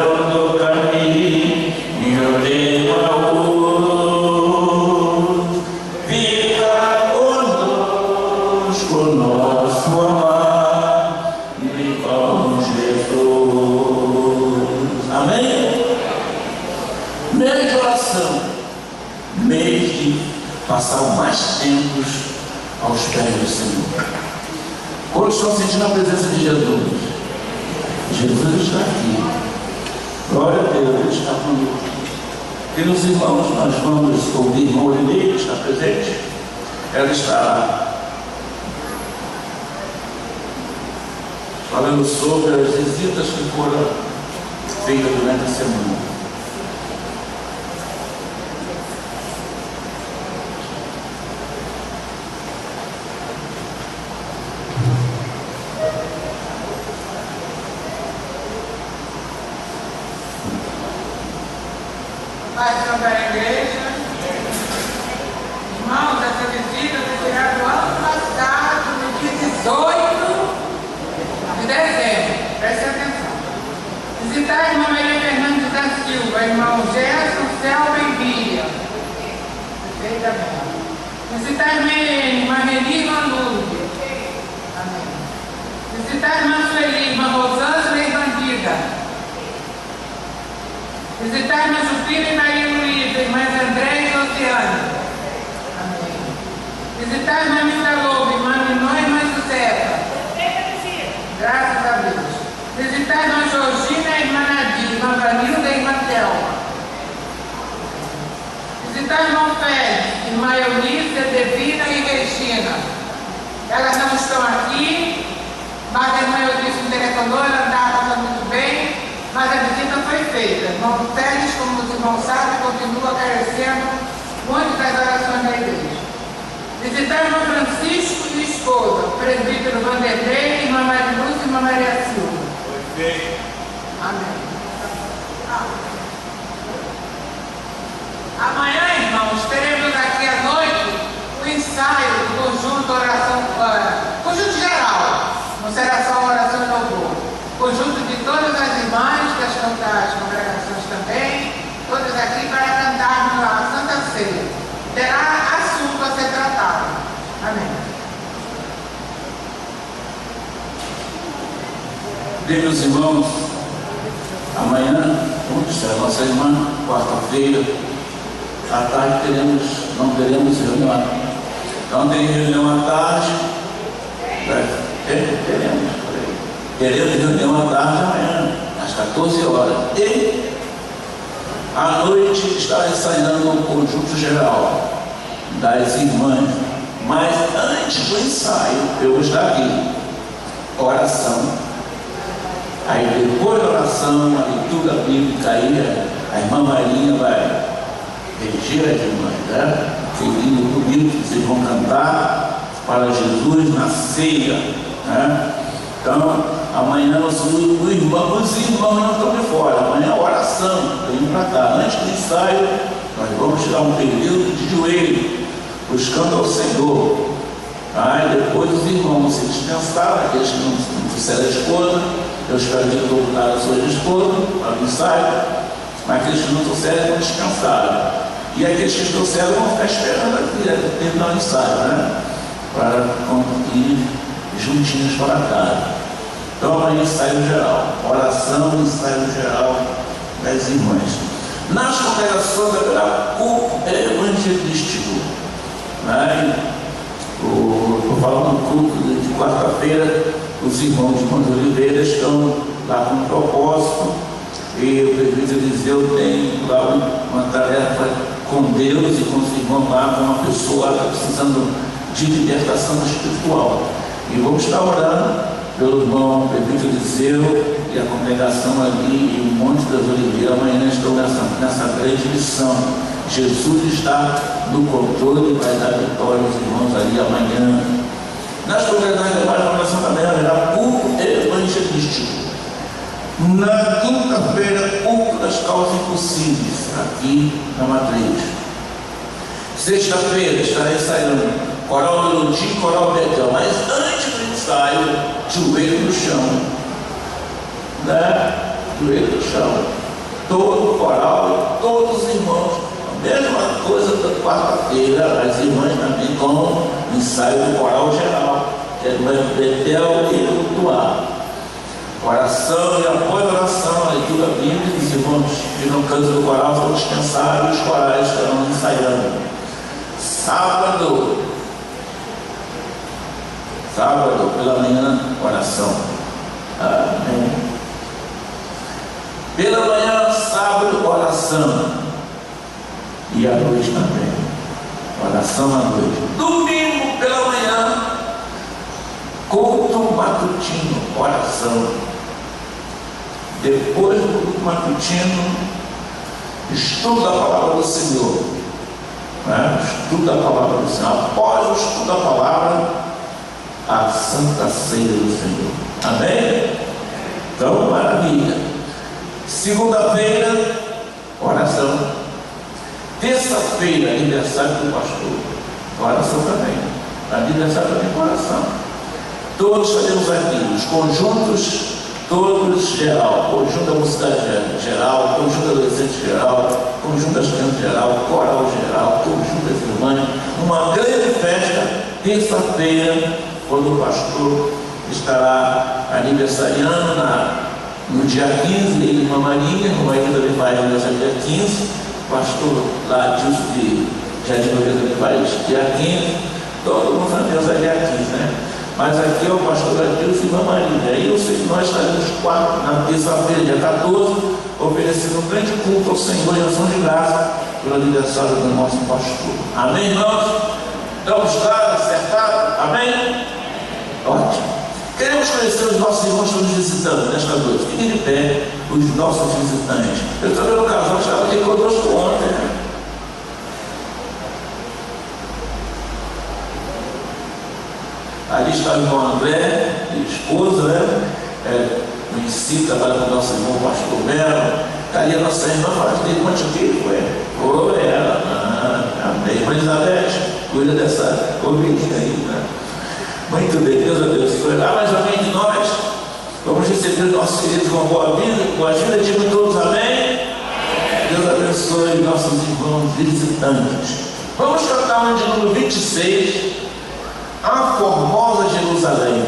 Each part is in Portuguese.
do caminho de Emaús, fica conosco nosso amado irmão Jesus. Amém? Mês de oração, mês de passar mais tempos aos pés do Senhor. Quando estão sentindo a presença de Jesus, Jesus está aqui. Glória a Deus, Ele está conosco. Queridos irmãos, nós vamos ouvir a irmã Oliveira, que está presente. Ela está falando sobre as visitas que foram feitas durante a semana. Paixão da igreja, irmãos, essa visita foi tirada do ano passado, no dia 18 de dezembro. Preste atenção. Visitar a irmã Maria Fernandes da Silva, irmão Gerson, Selva e Bíblia. Perfeitamente. Visitar a irmã Melina Lúcia. Amém. Visitar a irmã Sueli, irmã Rosângela e Bandida. Visitar a irmã Jupira e Maria Luísa, irmãs André e Luciana. Amém. Visitar a irmã Mita Lobo, irmã Minó e irmã Josefa. Graças a Deus. Visitar a irmã Georgina e irmã Nadir, irmã Vanilda e irmã Thelma. Visitar o irmão Félix, irmã Eunice, Devina e Regina. Elas não estão aqui, mas a irmã Eunice não telefonou, ela estava passando muito bem. Mas a visita foi feita. Irmão Félix, como os irmãos sabem, continua carecendo muito das orações da igreja. Visitar o irmão Francisco e esposa, presbítero Vanderlei, irmã Mariluz e irmã Maria Silva. Foi feito. Amém. Amanhã, irmãos, teremos aqui à noite o ensaio do conjunto oração, conjunto geral. Não será só oração e louvor. Conjunto de todas as irmãs das congregações também, todas aqui para cantarmos a Santa Ceia. Terá assunto a ser tratado. Amém. Meus irmãos, amanhã, vamos ser a nossa irmã, quarta-feira, à tarde não teremos reunião. Então tem reunião à tarde, teremos reunião à tarde amanhã, às 14 horas. E à noite está ensaiando um conjunto geral das irmãs. Mas antes do ensaio, eu vou estar aqui. Oração. Aí depois da oração, a leitura bíblica aí, a irmã Marinha vai dirigir as irmãs, né? Seguindo comigo, que vocês vão cantar para Jesus na ceia, né? Então, amanhã os irmãos não estão de fora. Amanhã é oração, vem para cá. Antes do ensaio, nós vamos tirar um período de joelho, buscando ao Senhor. Aí depois os irmãos se descansaram, aqueles que não trouxeram a esposa, eu espero que voltaram a sua esposa para o ensaio, mas aqueles que não trouxeram vão descansar. E aqueles que trouxeram vão ficar esperando aqui, terminar o ensaio, né? Para ir juntinhos para casa. Então amanhã ensaio geral, oração e ensaio geral das irmãs. Nas congregações haverá culto evangelístico, né? Estou falando do culto de quarta-feira, os irmãos de Oliveira estão lá com um propósito e o presbítero Eliseu tem lá uma tarefa com Deus e com os irmãos lá, com uma pessoa que está precisando de libertação espiritual. E vamos estar orando pelo irmão presbítero Eliseu e a congregação ali e o Monte das Oliveiras. Amanhã estão nessa grande missão. Jesus está no controle e vai dar vitória aos irmãos ali amanhã. Nas congregações da oração também haverá culto evangelístico. Na quinta-feira, culto das causas impossíveis, aqui na Matriz. Sexta-feira estará ensaiando coral Melodia e coral Betel, mas antes do ensaio, joelho no chão, né? joelho no chão, todo o coral, todos os irmãos. A mesma coisa da quarta-feira, as irmãs também com ensaio do coral geral, que é do Betel e do ar. Oração e após a oração, a leitura bíblica, os irmãos que não cantam do coral vão descansar e os corais estarão ensaiando. Sábado, pela manhã, oração. Amém. Pela manhã, sábado, oração. E à noite também. Oração à noite. Domingo, pela manhã, culto matutino, oração. Depois do culto matutino, estudo da palavra do Senhor. Estudo da palavra do Senhor. Após o estudo da palavra, a Santa Ceia do Senhor. Amém? Então, maravilha. Segunda-feira, oração. Terça-feira, aniversário do pastor. Oração também. Aniversário também, oração. Todos fazemos aqui, os conjuntos, todos geral. Conjunto da mocidade geral, conjunto da adolescente geral, conjunto das crianças geral, coral geral, conjunto das irmãs. Uma grande festa, terça-feira, quando o pastor estará aniversariando no dia 15, ele e irmã Maria também vai aniversariar dia 15. O pastor lá, Dilson de Jardim Nogueira também faz dia 15, todo mundo vai dia 15, né? Mas aqui é o pastor Adilson e irmã Maria. E eu sei que nós estaremos na terça-feira, dia 14, oferecendo um grande culto ao Senhor em ação de graça pelo aniversário do nosso pastor. Amém, irmãos? Estamos claros, acertados? Amém? Ótimo. Queremos conhecer os nossos irmãos que estão nos visitando nesta noite. Fiquem de pé, os nossos visitantes. Eu estou vendo o casal que estava aqui conosco ontem, né? Ali está o irmão André, esposa, né? Conhecido, trabalha com o nosso irmão pastor Melo. Está ali a nossa irmã, fala que tem um monte aqui, foi ela. Amém. Irmã Elizabeth, cuida dessa ovelhinha aí, né? Muito bem, Deus abençoe. Lá mais alguém de nós, vamos receber os nossos queridos com boa vida, com a vida de todos, amém? Deus abençoe nossos irmãos visitantes. Vamos cantar o de número 26, A Formosa Jerusalém.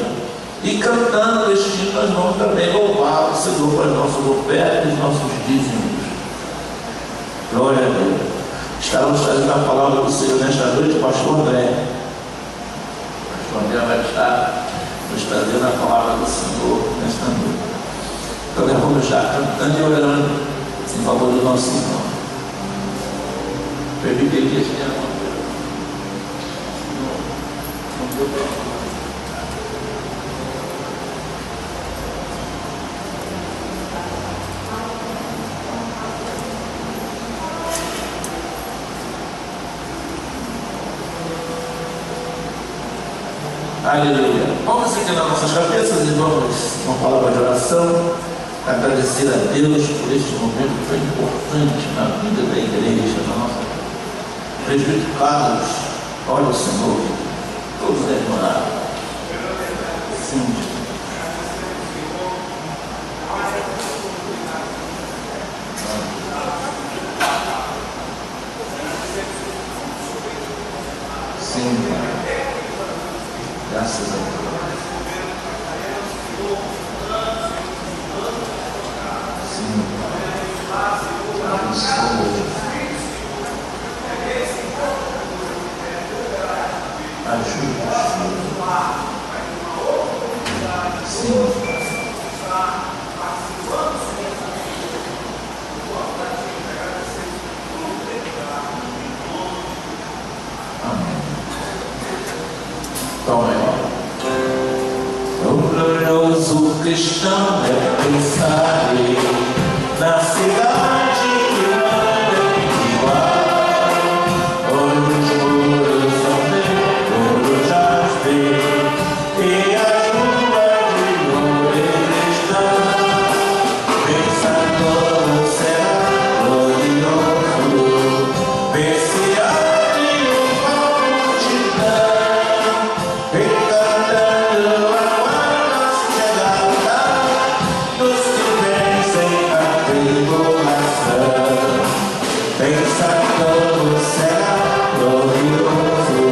E cantando este hino, nós vamos também louvar o Senhor para as nossas ofertas e nossos dízimos. Glória a Deus. Estamos trazendo a palavra do Senhor nesta noite, pastor André. André vai estar nos trazendo a palavra do Senhor nesta noite. Então nós vamos estar cantando e orando em favor do nosso irmão. Permite que este ano aleluia. Vamos inclinar nossas cabeças e vamos uma palavra de oração, agradecer a Deus por este momento que foi importante na vida da igreja, na nossa presbítero Carlos, olha o Senhor, todos derramaram. Sim. Sim, Pai. Graças a Deus. Sim, Pai. Abençoe. Ajuda, Senhor. Sim, Pai. O glorioso cristão é pensar na cidade que manda igual, onde os muros são de ouro jaspe e as ruas de ouro estão. Pensa como será glorioso, pense a triunfal multidão, cantando a nossa chegada dos que vencem Pensador será glorioso,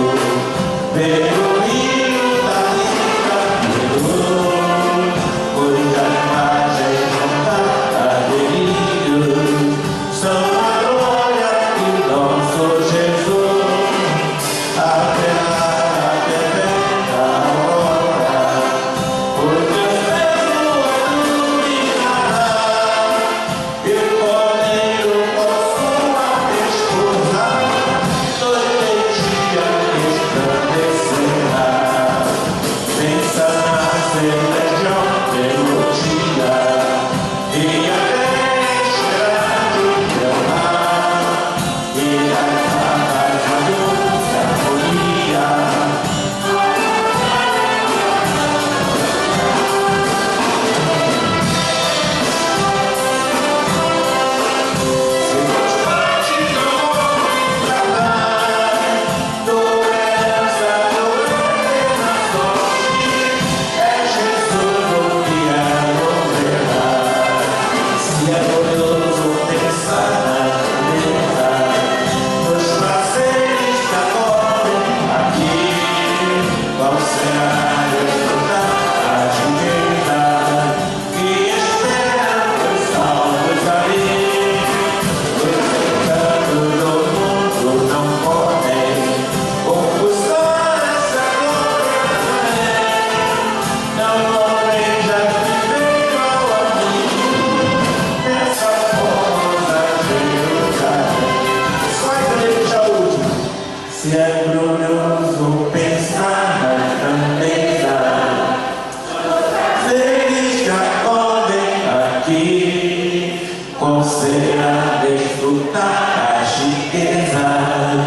pelo rio da vida, cuja imagem montada de delírio, são a glória de nosso Jesus, até a aurora, por Deus mesmo iluminará, e o Cordeiro com sua esposa, noite e dia resplandecerá. Pensa na celestial melodia, e até chegar de derramar, e a paz da doce harmonia. Se é glorioso pensar nas grandezas, eles que acordem aqui, qual será desfrutar as riquezas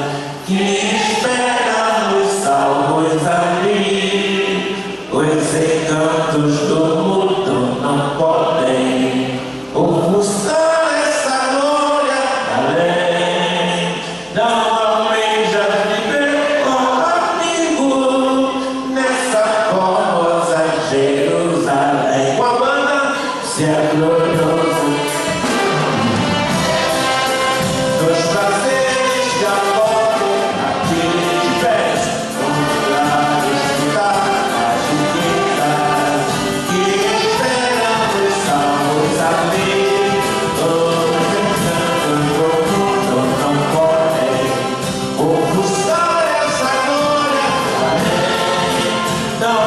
que esperam os salvos ali, os encantos do mundo não podem ofuscar essa glória além. Não Jerusalém, com a banda, se é glorioso, dos prazeres que acordam aqui de pés, vamos lá desfrutar as riquezas que esperam os salvos ali, todos encantos do mundo não podem ofuscar essa glória além. Não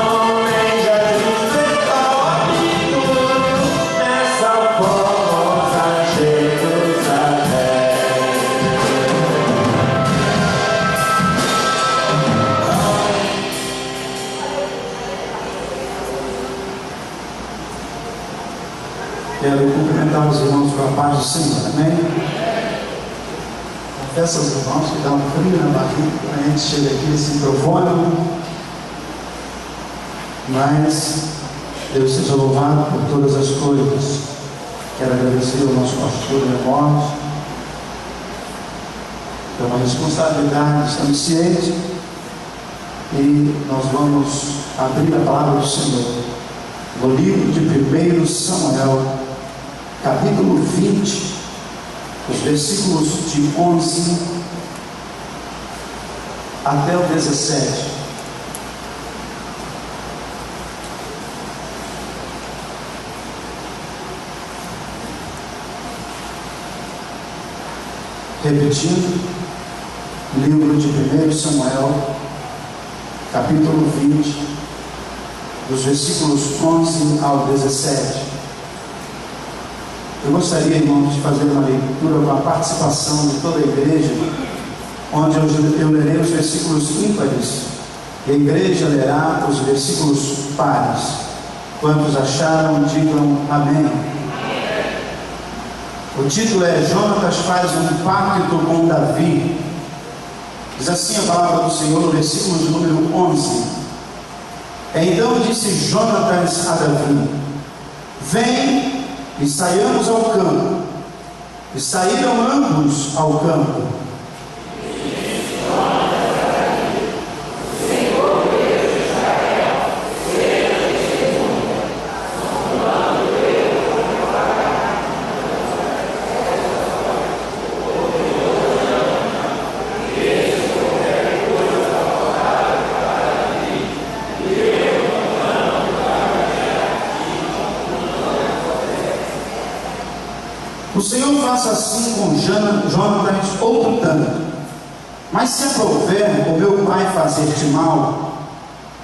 Quero cumprimentar os irmãos com a paz do Senhor, amém? Confesso aos irmãos que dá um frio na barriga quando a gente chega aqui nesse microfone, mas Deus seja louvado por todas as coisas. Quero agradecer ao nosso pastor Leomorte, é uma responsabilidade, estamos cientes, e nós vamos abrir a palavra do Senhor no livro de 1 Samuel, capítulo 20, os versículos de 11 até o 17. Repetindo, livro de 1 Samuel, capítulo 20, dos versículos 11 ao 17. Eu gostaria, irmãos, de fazer uma leitura com a participação de toda a igreja, onde eu lerei os versículos ímpares e a igreja lerá os versículos pares. Quantos acharam, digam amém. O título é Jonatas faz um pacto com Davi. Diz assim a palavra do Senhor no versículo de número 11. Então disse Jonatas a Davi: vem e saiamos ao campo. E saíram ambos ao campo. O Senhor faça assim com Jonatas outro tanto. Mas se aprouver o meu pai fazer-te mal,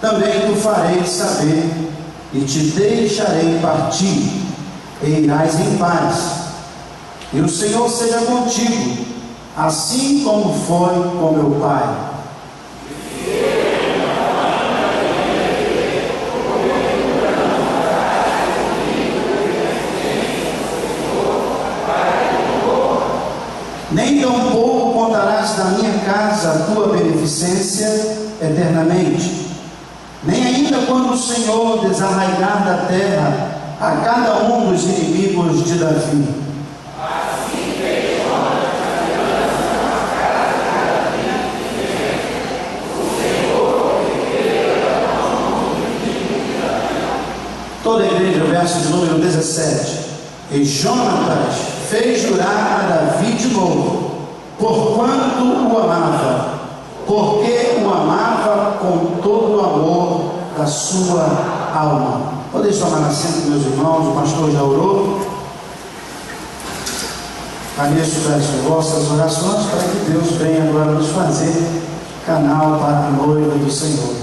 também tu farei saber, e te deixarei partir, e irás em paz. E o Senhor seja contigo, assim como foi com meu pai. Nem tampouco contarás da minha casa a tua beneficência eternamente, nem ainda quando o Senhor desarraigar da terra a cada um dos inimigos de Davi. Assim fez Jonatas a aliança na casa de Davi, o Senhor ofereceu a mão dos inimigos de Davi. Toda a igreja, verso de número 17. E Jonatas fez jurar a Davi de novo, porquanto o amava, porque o amava com todo o amor da sua alma. Podem tomar assento, meus irmãos, o pastor já orou. Agradeço das vossas orações para que Deus venha agora nos fazer canal para a noiva do Senhor,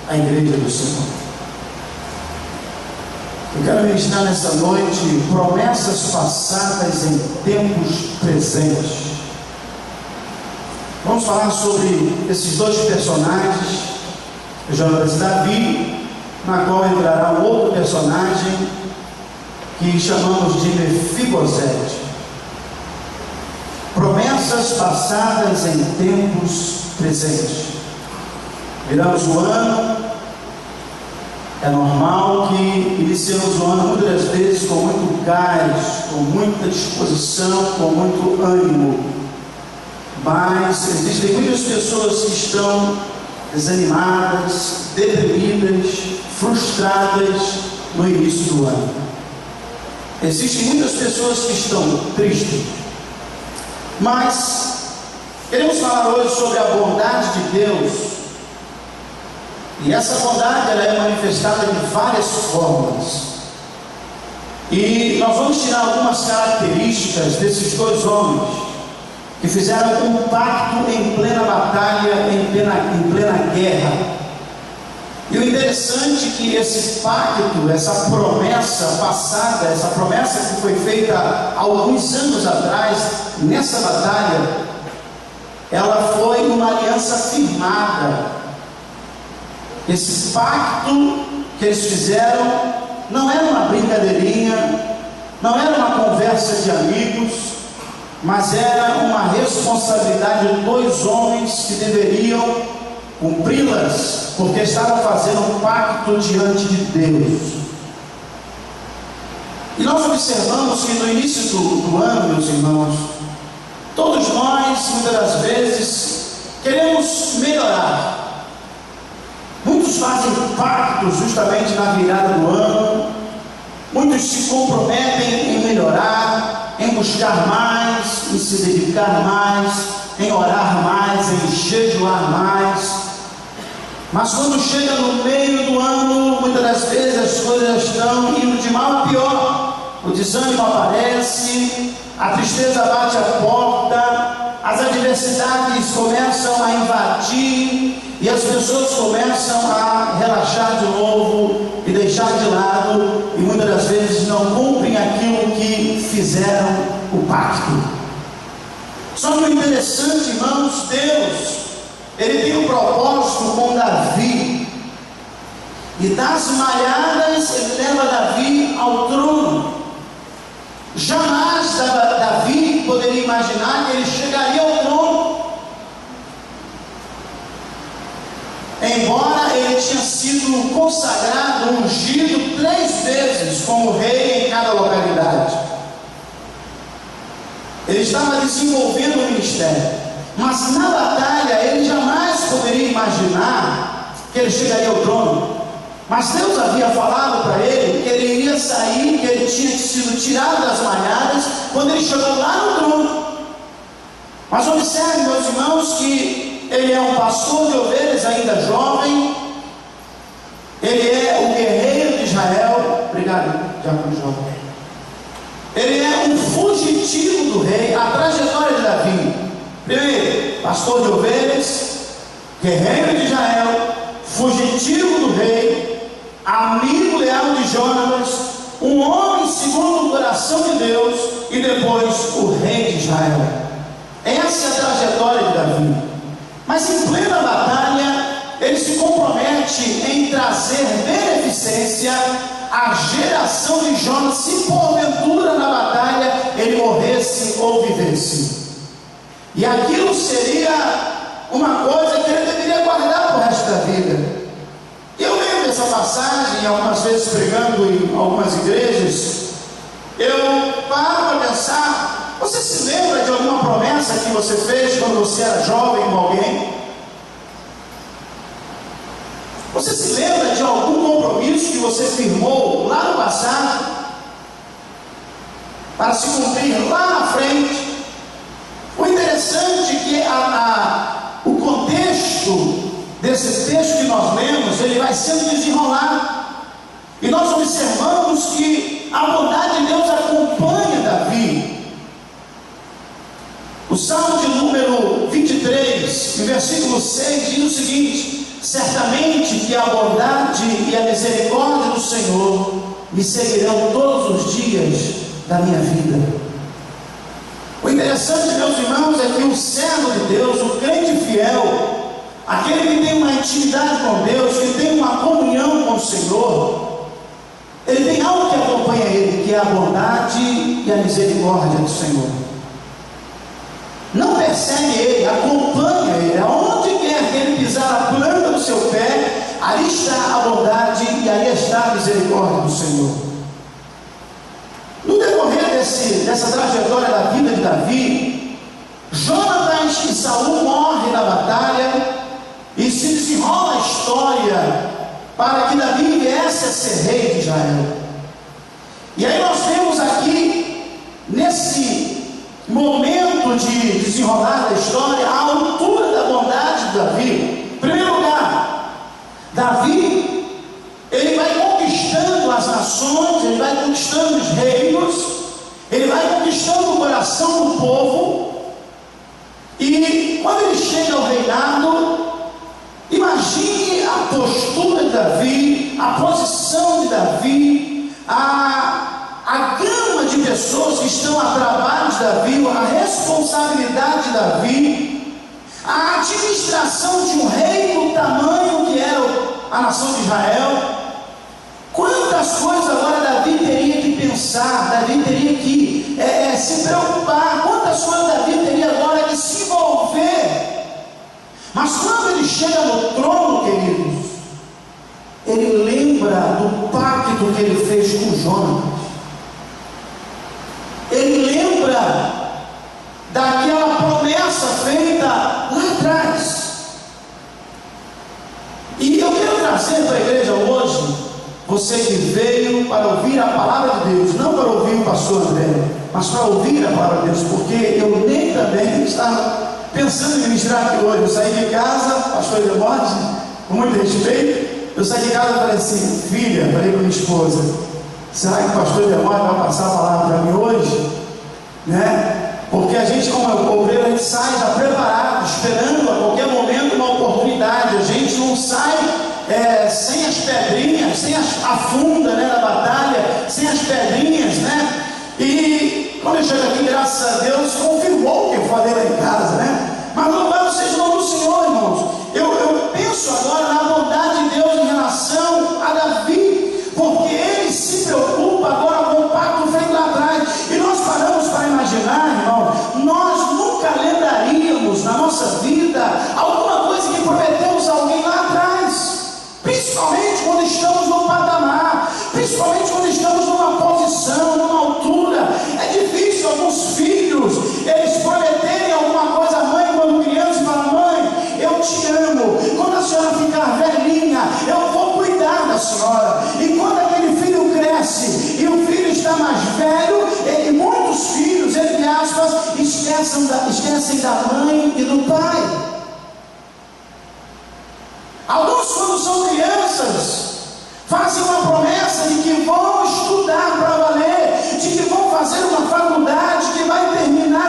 a igreja do Senhor. Eu quero ministrar nessa noite promessas passadas em tempos presentes. Vamos falar sobre esses dois personagens, Jonatas e Davi, na qual entrará um outro personagem que chamamos de Mefibosete. Promessas passadas em tempos presentes. Viramos o ano. É normal que iniciemos o ano muitas das vezes com muito gás, com muita disposição, com muito ânimo. Mas existem muitas pessoas que estão desanimadas, deprimidas, frustradas no início do ano. Existem muitas pessoas que estão tristes. Mas queremos falar hoje sobre a bondade de Deus. E essa bondade ela é manifestada de várias formas. E nós vamos tirar algumas características desses dois homens que fizeram um pacto em plena batalha, em plena guerra. E o interessante é que esse pacto, essa promessa passada, essa promessa que foi feita há alguns anos atrás, nessa batalha, ela foi uma aliança firmada. Esse pacto que eles fizeram não era uma brincadeirinha, não era uma conversa de amigos, mas era uma responsabilidade de dois homens que deveriam cumpri-las, porque estavam fazendo um pacto diante de Deus. E nós observamos que no início do ano, meus irmãos, todos nós, muitas das vezes, queremos melhorar. Muitos fazem pactos justamente na virada do ano, muitos se comprometem em melhorar, em buscar mais, em se dedicar mais, em orar mais, em jejuar mais. Mas quando chega no meio do ano, muitas das vezes as coisas estão indo de mal a pior. O desânimo aparece, a tristeza bate a porta, as adversidades começam a invadir e as pessoas começam a relaxar de novo e deixar de lado, e muitas das vezes não cumprem aquilo que fizeram o pacto. Só que o interessante, irmãos, Deus, Ele tem um propósito com Davi, e das malhadas Ele leva Davi ao trono. Jamais Davi poderia imaginar que ele chegaria ao trono, embora ele tinha sido consagrado, ungido 3 vezes como rei em cada localidade. Ele estava desenvolvendo o ministério, mas na batalha ele jamais poderia imaginar que ele chegaria ao trono. Mas Deus havia falado para ele que ele iria sair, que ele tinha sido tirado das malhadas quando ele chegou lá no trono. Mas observe, meus irmãos, que ele é um pastor de ovelhas ainda jovem, ele é o guerreiro de Israel. Obrigado, Diácono João. Ele é um fugitivo do rei, a trajetória de Davi. Primeiro, pastor de ovelhas, guerreiro de Israel, fugitivo do rei, amigo leal de Jonatas, um homem segundo o coração de Deus, e depois o rei de Israel. Essa é a trajetória de Davi. Mas em plena batalha, ele se compromete em trazer beneficência à geração de Jonas, se porventura na batalha ele morresse ou vivesse. E aquilo seria uma coisa que ele deveria guardar para o resto da vida. Eu lembro dessa passagem, algumas vezes pregando em algumas igrejas, eu paro para pensar, você se lembra de alguma promessa que você fez quando você era jovem com alguém? Você se lembra de algum compromisso que você firmou lá no passado, para se cumprir lá na frente? O interessante é que o contexto desse texto que nós lemos, ele vai sendo desenrolado, e nós observamos que a bondade de Deus acompanha Davi. O Salmo de número 23, no versículo 6, diz o seguinte: certamente que a bondade e a misericórdia do Senhor me seguirão todos os dias da minha vida. O interessante, meus irmãos, é que o servo de Deus, o crente fiel, aquele que tem uma intimidade com Deus, que tem uma comunhão com o Senhor, ele tem algo que acompanha ele, que é a bondade e a misericórdia do Senhor. Não persegue ele, acompanha ele. Aonde quer que ele pisar a planta do seu pé, ali está a bondade e ali está a misericórdia do Senhor. No decorrer dessa trajetória da vida de Davi, Jonatas e Saul morrem na batalha, e se desenrola a história para que Davi viesse a ser rei de Israel. E aí nós vemos aqui, nesse momento de desenrolar da história, a altura da bondade de Davi. Em primeiro lugar, Davi, ele vai conquistando as nações, ele vai conquistando os reinos, ele vai conquistando o coração do povo, e quando ele chega ao reinado, imagine a postura de Davi, a posição de Davi, a gama de pessoas que estão a trabalho de Davi, a responsabilidade de Davi, a administração de um rei do tamanho que era a nação de Israel. Quantas coisas agora Davi teria que pensar, Davi teria que se preocupar, quantas coisas Davi teria agora que se envolver. Mas quando ele chega no trono, queridos, ele lembra do pacto que ele fez com Jonatas. Ele lembra daquela promessa feita lá atrás. E eu quero trazer para a igreja hoje, você que veio para ouvir a palavra de Deus, não para ouvir o pastor André, mas para ouvir a palavra de Deus, porque eu nem também estava pensando em ministrar aqui hoje. Eu saí de casa, pastor Demote, com muito respeito, eu saí de casa e falei assim: filha, falei para minha esposa, será que o pastor Demote vai passar a palavra para mim hoje? Né? Porque a gente, como obreiro, a gente sai já preparado, esperando a qualquer momento uma oportunidade. A gente não sai sem as pedrinhas, sem a funda, né, da batalha, sem as pedrinhas, né? E quando eu chego aqui, graças a Deus, confirmou o que eu falei lá em casa, né? Mas louvado seja o nome do Senhor, irmãos. Eu penso agora na bondade de Deus em relação a Davi, porque ele se preocupa agora com o pacto feito lá atrás. E nós paramos para imaginar, irmão, nós nunca lembraríamos na nossa vida alguma coisa que prometemos a alguém lá atrás, principalmente quando estamos num patamar, principalmente quando estamos numa posição, numa altura. É difícil alguns filhos, eles prometerem alguma coisa à mãe quando criança, e falar: mãe, eu te amo, quando a senhora ficar velhinha, eu vou cuidar da senhora. E quando aquele filho cresce, e o filho está mais velho, e muitos filhos, entre aspas, esquecem da mãe e do pai. Alguns, quando são crianças, fazem uma promessa de que vão estudar para valer, de que vão fazer uma faculdade, que vai terminar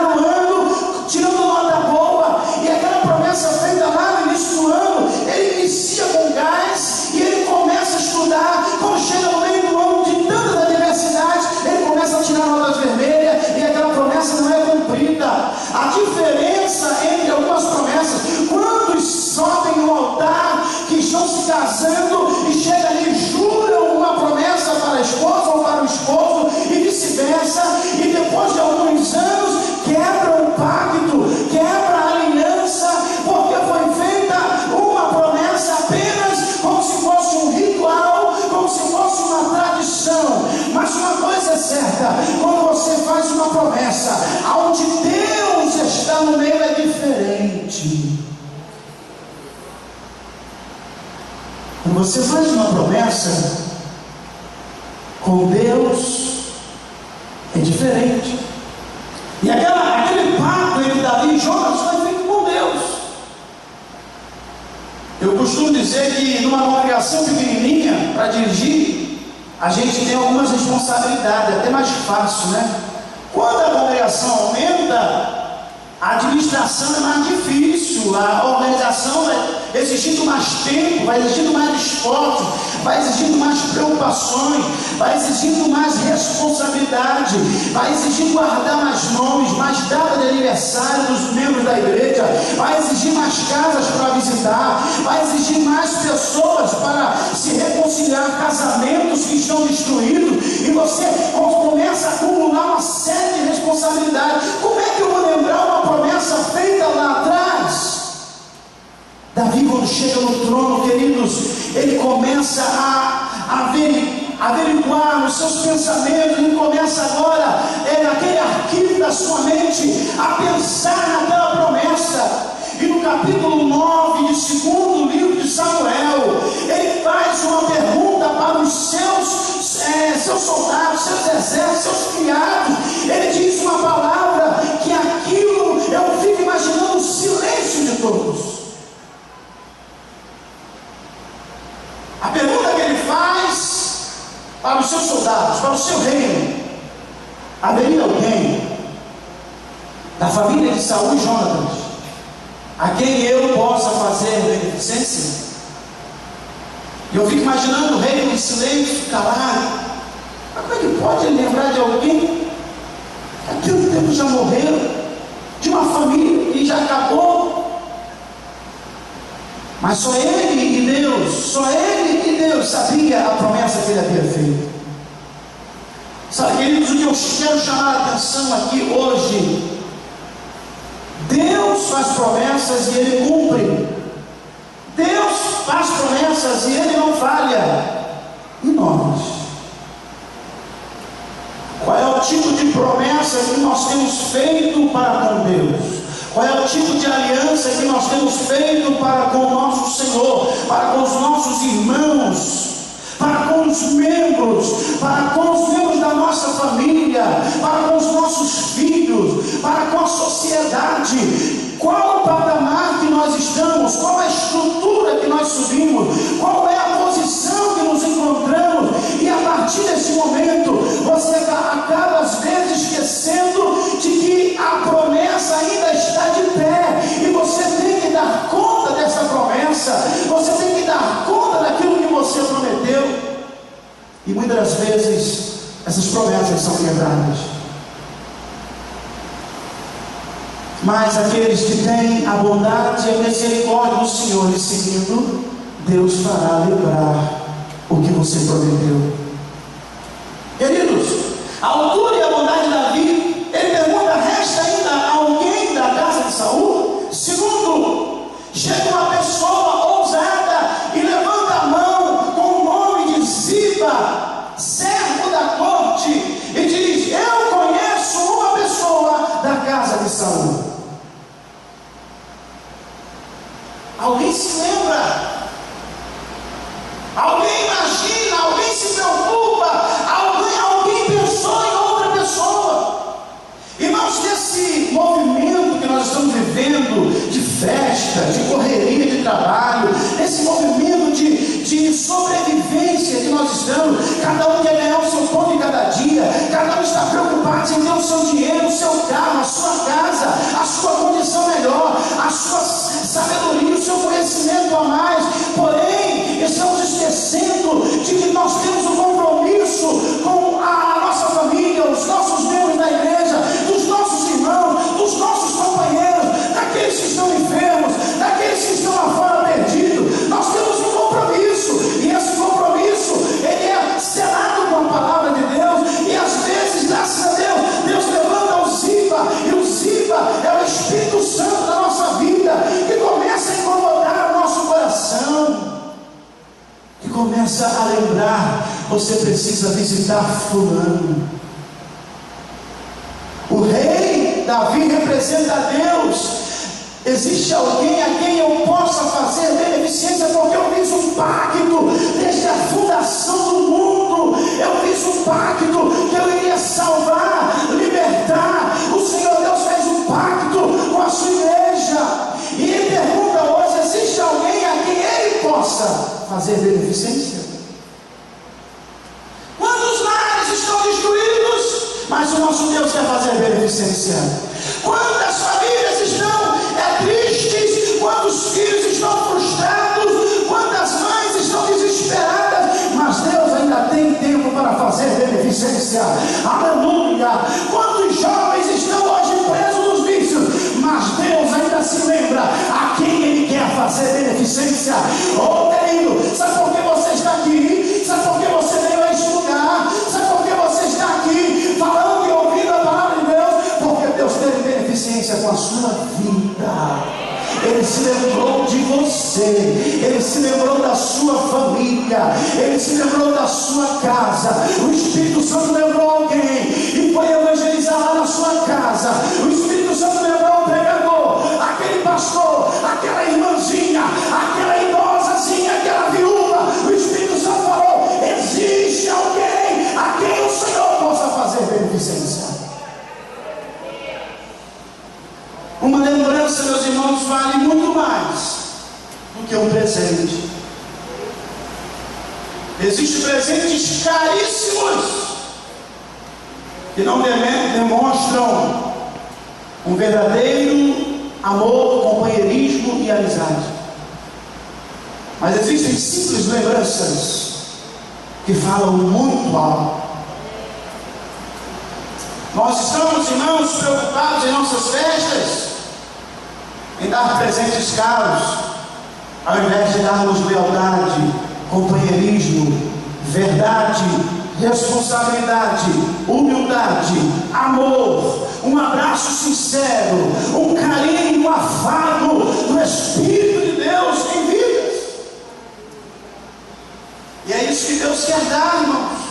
a diferença entre algumas promessas. Quantos sobem no altar que estão se casando e chegam ali e juram uma promessa para a esposa ou para o esposo e vice-versa, e depois de alguns anos quebram o pacto, quebra a aliança, porque foi feita uma promessa apenas como se fosse um ritual, como se fosse uma tradição. Mas uma coisa é certa: quando você faz uma promessa, aonde Deus está no meio, é diferente. Quando você faz uma promessa com Deus, é diferente. E aquele pacto entre Davi e Jonas foi feito com Deus. Eu costumo dizer que numa congregação pequenininha, para dirigir, a gente tem algumas responsabilidades, é até mais fácil, né? Quando a congregação aumenta, a administração é mais difícil, a organização vai exigindo mais tempo, vai exigindo mais esforço, vai exigindo mais preocupações, vai exigindo mais responsabilidade, vai exigir guardar mais nomes, mais data de aniversário dos membros da igreja, vai exigir mais casas para visitar, vai exigir mais pessoas para se reconciliar, casamentos que estão destruídos, e você começa a acumular uma série de responsabilidades. Como é que eu vou lembrar uma promessa feita lá atrás? Davi, quando chega no trono, queridos, ele começa a averiguar nos seus pensamentos, ele começa agora, naquele arquivo da sua mente, a pensar naquela promessa. E no capítulo 9 de segundo livro de Samuel, ele faz uma pergunta para os seus soldados, seus exércitos, seus criados. Ele diz uma palavra que aquilo eu fico imaginando o silêncio de todos. A pergunta que ele faz para os seus soldados, para o seu reino: haveria alguém da família de Saul e Jonatas a quem eu possa fazer beneficência? E eu fico imaginando o rei em silêncio, calado. Mas como é que pode lembrar de alguém? Aquele tempo já morreu, de uma família que já acabou. Mas só ele e Deus sabia a promessa que ele havia feito. Sabe, queridos, o que eu quero chamar a atenção aqui hoje: Deus faz promessas e Ele cumpre. Deus faz promessas e Ele não falha. E nós? Qual é o tipo de promessa que nós temos feito para com Deus? Qual é o tipo de aliança que nós temos feito para com o nosso Senhor, para com os nossos irmãos, para com os membros da nossa família, para com os nossos filhos, para com a sociedade? Qual o patamar que nós estamos? Qual a estrutura que nós subimos? Qual é a posição que nos encontramos? E a partir desse momento, você acaba às vezes esquecendo de que a promessa ainda está de pé, e você tem que dar conta dessa promessa, você tem que dar conta daquilo que você prometeu. E muitas das vezes essas promessas são quebradas. Mas aqueles que têm a bondade e a misericórdia do Senhor lhe seguindo, Deus fará lembrar o que você prometeu. Queridos, a altura e a bondade de Davi, ele pergunta: resta ainda alguém da casa de Saul? Segundo, chega uma pessoa ousada e levanta a mão com o nome de Ziba, servo da corte, e diz: eu conheço uma pessoa da casa de Saul. Alguém se lembra? Alguém imagina? Alguém se preocupa? Alguém pensou em outra pessoa? Irmãos, nesse movimento que nós estamos vivendo, de festa, de correria de trabalho, nesse movimento de sobrevivência que nós estamos, cada um quer ganhar o seu pão de cada dia, cada um está preocupado em ter o seu dinheiro, o seu carro, a sua casa, a sua condição melhor, a sua sabedoria, o seu conhecimento a mais. Porém, estamos esquecendo de que nós temos um compromisso com a nossa família, os nossos membros da igreja, dos nossos irmãos, dos nossos começa a lembrar: você precisa visitar fulano. O rei Davi representa a Deus. Existe alguém a quem eu possa fazer beneficência, porque eu fiz um pacto desde a fundação do mundo. Eu fiz um pacto que eu iria salvar, libertar. O Senhor Deus fez um pacto com a sua igreja, e Ele pergunta hoje: existe alguém a quem Ele possa fazer beneficência? Quantos lares estão destruídos, mas o nosso Deus quer fazer beneficência? Quantas famílias estão tristes? Quantos filhos estão frustrados? Quantas mães estão desesperadas? Mas Deus ainda tem tempo para fazer beneficência. Aleluia! Quantos jovens estão hoje presos nos vícios? Mas Deus ainda se lembra a quem Ele quer fazer beneficência. Oh, querido, sabe por que você está aqui? Sabe por que você veio a este lugar? Sabe por que você está aqui falando e ouvindo a palavra de Deus? Porque Deus teve beneficência com a sua vida. Ele se lembrou de você, Ele se lembrou da sua família, Ele se lembrou da sua casa. O Espírito Santo lembrou alguém e foi evangelizar lá na sua casa. O Espírito Santo lembrou o pregador, aquele pastor, aquela irmãzinha, aquela idosazinha, aquela viúva. O Espírito Santo falou: existe alguém a quem o Senhor possa fazer beneficência. Uma lembrança, meus irmãos, vale muito mais do que um presente. Existem presentes caríssimos que não demonstram um verdadeiro amor, companheirismo e amizade. Mas existem simples lembranças que falam muito alto. Nós estamos, irmãos, preocupados em nossas festas em dar presentes caros, ao invés de darmos lealdade, companheirismo, verdade, responsabilidade, humildade, amor, um abraço sincero, um carinho, um afago do Espírito de Deus em vidas. E é isso que Deus quer dar, irmãos.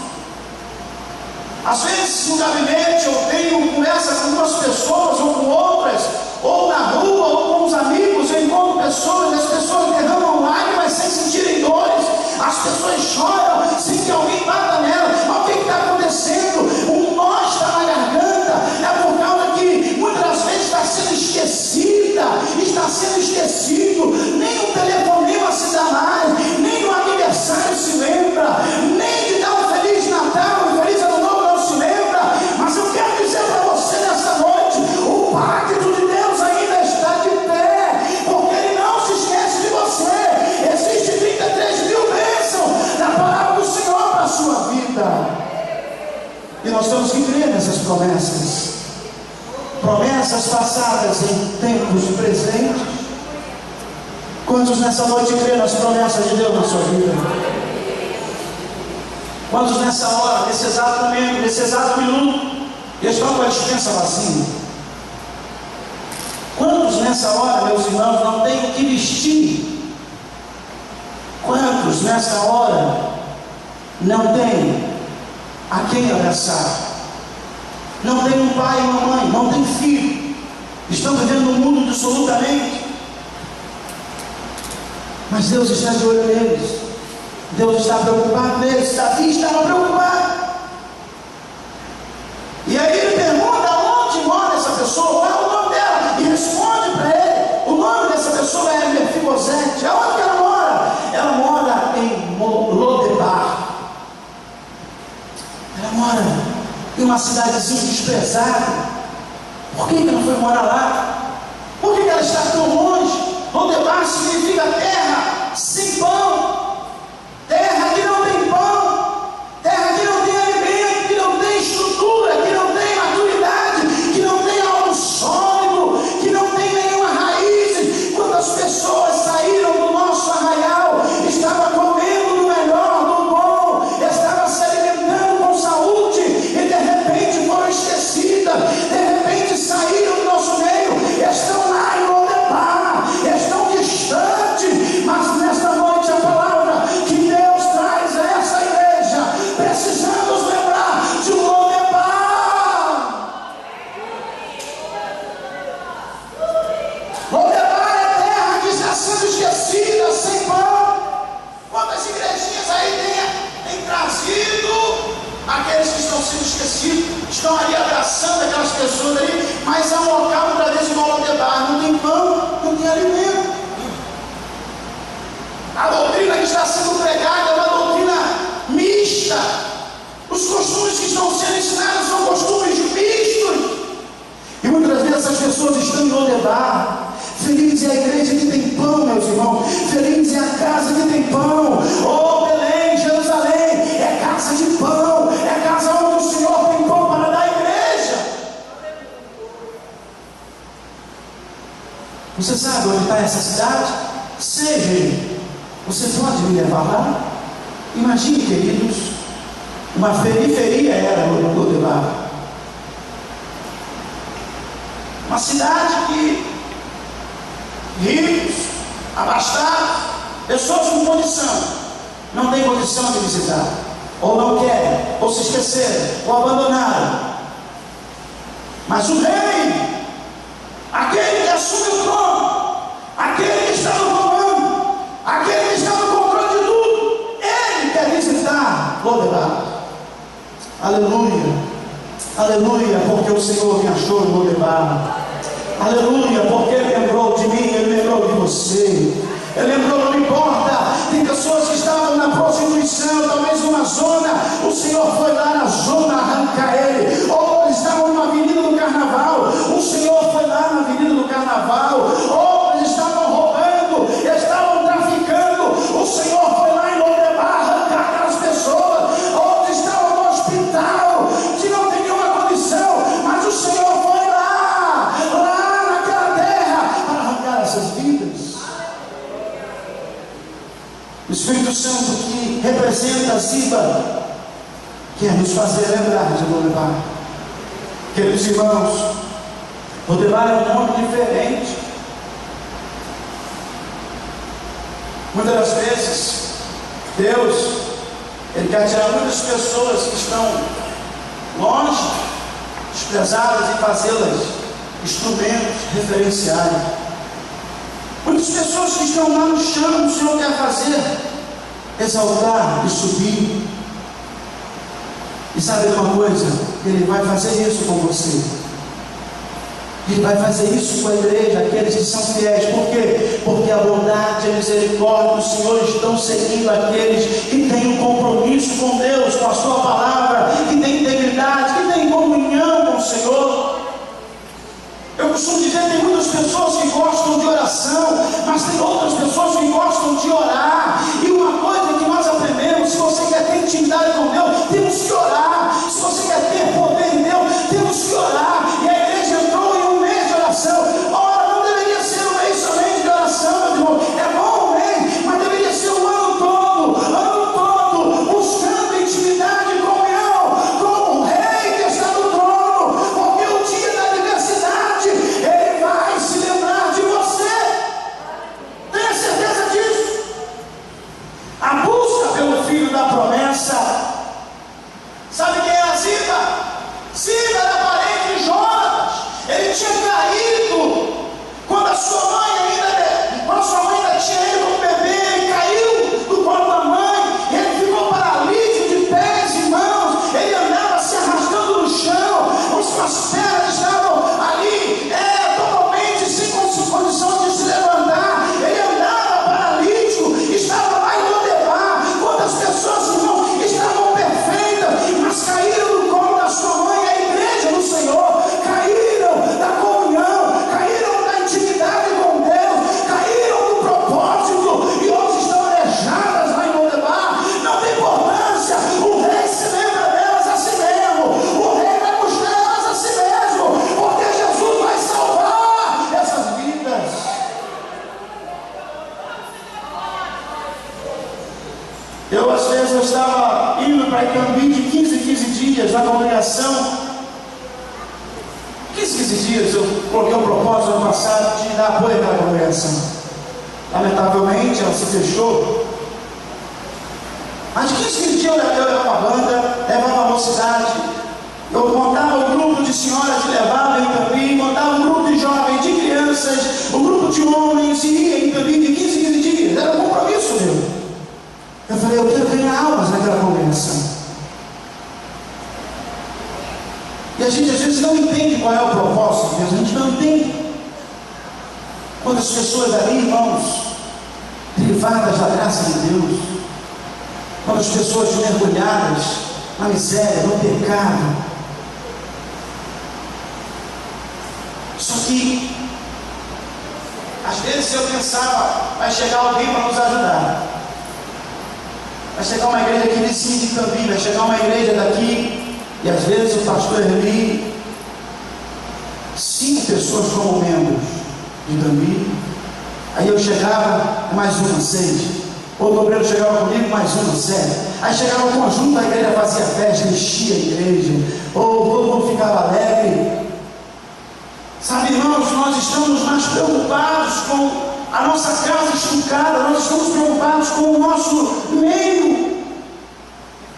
Às vezes no gabinete eu tenho conversa com umas pessoas ou com outras, ou na rua ou com os amigos, eu encontro pessoas e as pessoas derramam lágrimas sem sentirem dores, as pessoas choram sem que alguém bata nela. Mas o que está acontecendo? Um nó está na garganta, é por causa que muitas vezes está sendo esquecida, está sendo esquecido, nem o telefonema se dá mais, nem o aniversário se lembra, nem de dar um Feliz Natal, um Feliz Ano Novo não se lembra. Mas eu quero dizer para você nessa noite: o pacto de Deus ainda está de pé, porque Ele não se esquece de você. Existem 33 mil bênçãos da palavra do Senhor para a sua vida, e nós temos que crer nessas promessas. Promessas passadas em tempos presentes. Quantos nessa noite creem nas promessas de Deus na sua vida? Quantos nessa hora, nesse exato momento, nesse exato minuto, estão com a dispensa vazia? Quantos nessa hora, meus irmãos, não têm o que vestir? Quantos nessa hora não têm a quem abraçar? Não tem um pai e uma mãe, não tem filho, estão vivendo um mundo dissolutamente. Mas Deus está de olho neles, Deus está preocupado neles. Davi estava preocupado. E aí ele pergunta: onde mora essa pessoa? Qual é o nome dela? E responde para ele: o nome dessa pessoa é Mefibosete. Aonde ela mora? Ela mora em Lodebar. Ela mora em uma cidadezinha desprezada. Por que ela foi morar lá? Por que ela está tão longe? Lodebar significa terra sem pão, terra que não tem pão, terra que não tem alimento, que não tem estrutura, que não tem maturidade, que não tem algo sólido, que não tem nenhuma raiz. Quando as pessoas saíram do nosso arraial, estavam comendo do melhor, do bom, estavam se alimentando com saúde, e de repente foram esquecidas, de repente saíram do nosso meio, estão lá em Lodebar, estão distantes. Mas nesta noite a palavra esquecidos, estão ali abraçando aquelas pessoas ali, mas há um local muitas vezes igual ao Lodebar, não tem pão, não tem alimento. A doutrina que está sendo pregada é uma doutrina mista. Os costumes que estão sendo ensinados são costumes mistos. E muitas vezes essas pessoas estão em Lodebar. Feliz é a igreja que tem pão, meus irmãos. Feliz é a casa que tem pão. Oh, Belém, Jerusalém, é casa de pão. É casa onde o Senhor tem pão para dar à igreja. Você sabe onde está essa cidade? Seja. Você pode me levar lá? Imagine, queridos, uma periferia era Lodebar. Uma cidade que ricos, abastados, pessoas com condição, não têm condição de visitar, ou não querem, ou se esqueceram, ou abandonaram. Mas o rei, aquele que assume o trono, aquele que está no comando, aquele que está no controle de tudo, ele quer visitar Lodebar. Aleluia, aleluia, porque o Senhor me achou em Lodebar. Aleluia, porque Ele lembrou de mim, Ele lembrou de você. Ele lembrou, não importa. Tem pessoas que estavam na prostituição, talvez numa zona. O Senhor foi lá na zona arrancar ele. Ou eles estavam numa avenida do carnaval. O Senhor foi lá na avenida do carnaval. Ou eles estavam roubando, estavam traficando. O Senhor foi lá em Lodebar arrancar aquelas pessoas. Ou eles estavam no hospital, que não tem nenhuma condição. Mas o Senhor foi lá naquela terra para arrancar essas vidas. O Espírito Santo, que representa a Ziba, quer nos fazer lembrar de Lodebar. Queridos irmãos, Lodebar é um nome diferente. Muitas das vezes, Deus, Ele quer tirar muitas pessoas que estão longe, desprezadas, e fazê-las instrumentos referenciais. Muitas pessoas que estão lá no chão, o Senhor quer fazer exaltar e subir. E sabe de uma coisa? Ele vai fazer isso com você. Ele vai fazer isso com a igreja, aqueles que são fiéis. Por quê? Porque a bondade e a misericórdia do Senhor estão seguindo aqueles que têm um compromisso com Deus, com a sua palavra, que têm integridade, que têm comunhão com o Senhor. Eu costumo dizer que tem muitas pessoas que gostam de oração, mas tem outras pessoas que gostam de orar. E uma coisa que nós aprendemos: se você quer ter intimidade com Deus, temos que orar. Se você quer ter poder em Deus, temos que orar. E a igreja entrou em um mês de oração. Ora, não deveria ser um mês somente de oração, meu irmão. É bom um mês, mas deveria ser o ano todo, buscando intimidade e comunhão com o Rei que está no trono. Porque o dia da adversidade, Ele vai se lembrar de você. Tenha certeza disso. A busca pelo filho da promessa. Sabe quem é a Ziba? Ziba era parente de Jonas. Ele tinha caído quando a sua mãe ainda tinha ido com o bebê. Ele caiu do colo da mãe. Ele ficou paralítico de pés e mãos. Ele andava se arrastando no chão. As pernas estavam ali totalmente sem condição de se levantar. Ele andava paralítico. Estava lá em Lodebar. Quantas pessoas, irmão, estavam perfeitas, mas caíram no colo da sua mãe. A igreja do Senhor caíram da comunhão, caíram da intimidade com Deus, caíram do propósito e hoje estão alejadas lá em Lodebar. Não tem importância. O Rei se lembra delas a si mesmo. O Rei vai buscar elas a si mesmo, porque Jesus vai salvar essas vidas. Às vezes eu estava indo para Itambi de 15 dias na congregação. 15 dias eu coloquei um propósito ano passado de dar apoio àquela congregação. Lamentavelmente ela se fechou. Mas de 15 dias eu levava a banda, levava a mocidade. Eu montava um grupo de senhoras que levava em Itambi, montava um grupo de jovens, de crianças, um grupo de homens, e ia em Itambi de 15 dias. Era um compromisso meu. Eu falei, eu quero ganhar almas naquela congregação. não entendem qual é o propósito de Deus, a gente não entende. Quantas pessoas ali, irmãos, privadas da graça de Deus, quantas pessoas mergulhadas na miséria, no pecado. Só que, às vezes eu pensava, vai chegar alguém para nos ajudar. Vai chegar uma igreja aqui vizinha de Campi, vai chegar uma igreja daqui, e às vezes o pastor Eli, 5 pessoas como membros de Campi, aí eu chegava, mais uma, 6. Outro obreiro chegava comigo, mais uma, 7. Aí chegava o conjunto, a igreja fazia festa, enchia a igreja, ou todo mundo ficava alegre. Sabe, irmãos, nós estamos mais preocupados com a nossa casa estucada, nós estamos preocupados com o nosso meio.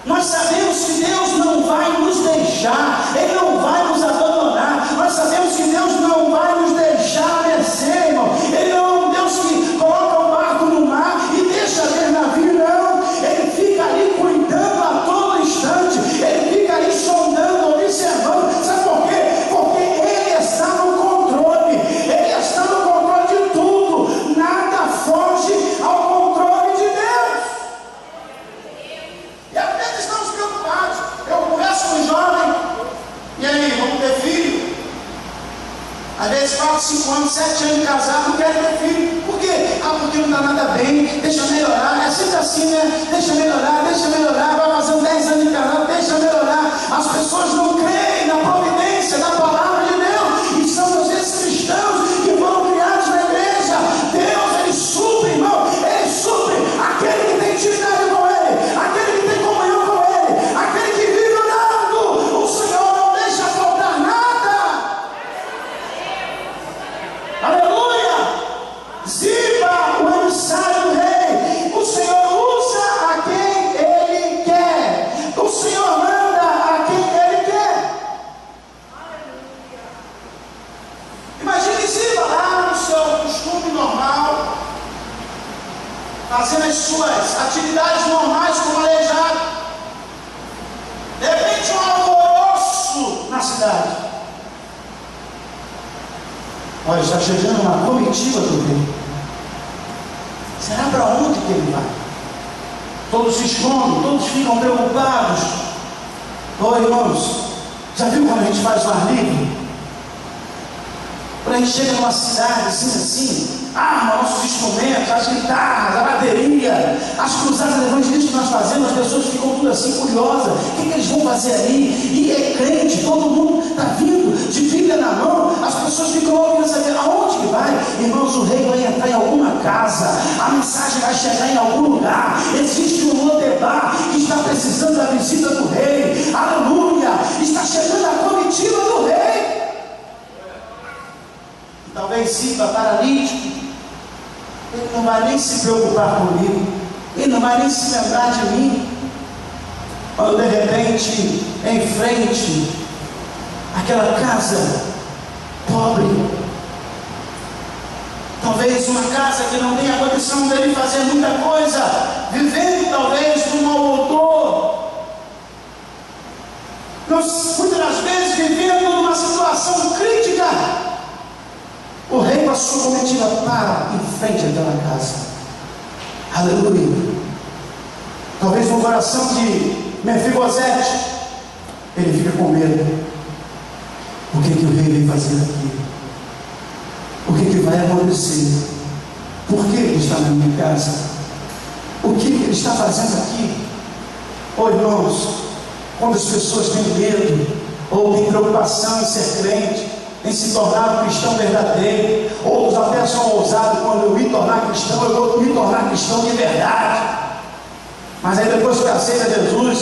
Nós sabemos que Deus não vai nos deixar, Ele não vai nos abandonar. Nós sabemos que Deus não vai nos deixar descer, irmão. Ele não é um Deus que coloca o barco no mar e deixa ver navio, não. Ele fica ali cuidando a todo instante, Ele fica ali sondando, observando. Sabe por quê? Porque Ele está no controle, Ele está no controle de tudo. Nada foge ao controle de Deus. E às vezes estamos preocupados. Eu converso com um jovem, e aí, vamos ter filho? Às vezes 4, 5 anos, 7 anos de casado, não quer ter filho. Por quê? Porque não está nada bem, deixa melhorar. É sempre assim, né? Deixa melhorar, vai fazer uns 10 anos de casado, deixa melhorar. As pessoas não creem na providência da palavra de Deus, e são às vezes cristãos que foram criados na igreja. Deus, Ele supre, irmão, Ele supre aquele que tem intimidade com Ele, aquele que tem comunhão com Ele, aquele que vive orando. O Senhor não deixa faltar nada. Aleluia! Ziba, o emissário do rei. O Senhor usa a quem Ele quer. O Senhor manda a quem Ele quer. Imagine Ziba lá no seu costume normal, fazendo as suas atividades normais como aleijado. De repente um alvoroço na cidade. Olha, está chegando uma comitiva do rei. Será para onde que ele vai? Todos se escondem, todos ficam preocupados. Ô irmãos, já viu quando a gente faz o ar livre? Quando a gente chega numa cidade assim, arma nossos instrumentos, as guitarras, a bateria, as cruzadas evangelísticas que nós fazemos, as pessoas ficam tudo assim curiosas. O que eles vão fazer ali? E é crente, todo mundo está vindo de Bíblia na mão. As pessoas ficam ouvindo saber aonde que vai. Irmãos, o rei vai entrar em alguma casa, a mensagem vai chegar em algum lugar. Existe um Lodebar que está precisando da visita do rei. Aleluia! Está chegando a comitiva do rei. Talvez Ziba, paralítico, ele não vai nem se preocupar comigo, ele não vai nem se lembrar de mim. Quando de repente, em frente àquela casa pobre, talvez uma casa que não tenha condição dele fazer muita coisa, vivendo talvez num mau odor, muitas das vezes vivendo numa situação crítica. O rei com a sua comitiva para em frente àquela casa. Aleluia. Talvez no coração de Mefibosete, ele fica com medo. O que o rei veio fazer aqui? O que vai acontecer? Por que ele está na minha casa? O que ele está fazendo aqui? Oh irmãos, quando as pessoas têm medo ou têm preocupação em ser crente, em se tornar um cristão verdadeiro, outros até são ousados: quando eu me tornar cristão, eu vou me tornar cristão de verdade. Mas aí depois que aceita Jesus,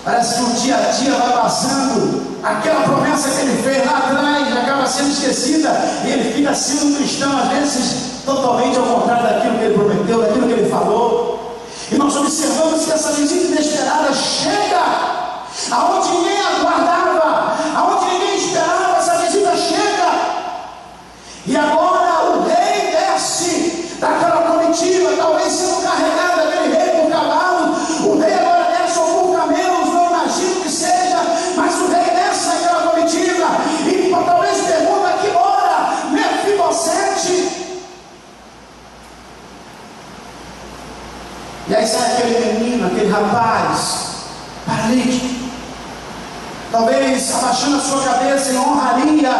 parece que o dia a dia vai passando, aquela promessa que ele fez lá atrás acaba sendo esquecida, e ele fica sendo um cristão às vezes totalmente ao contrário daquilo que ele prometeu, daquilo que ele falou. E nós observamos que essa visita inesperada chega aonde ninguém aguardava, aonde ninguém esperava. Essa visita chega, e agora o rei desce daquela comitiva, talvez sendo carregado aquele rei por cavalo. O rei agora desce ou por camelos, não imagino que seja, mas o rei desce daquela comitiva, e E aí sai aquele menino, aquele rapaz, paralítico, talvez abaixando a sua cabeça em honraria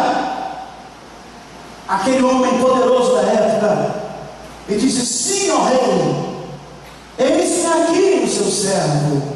aquele homem poderoso da época, e disse: sim, ó rei, eis-me aqui o seu servo.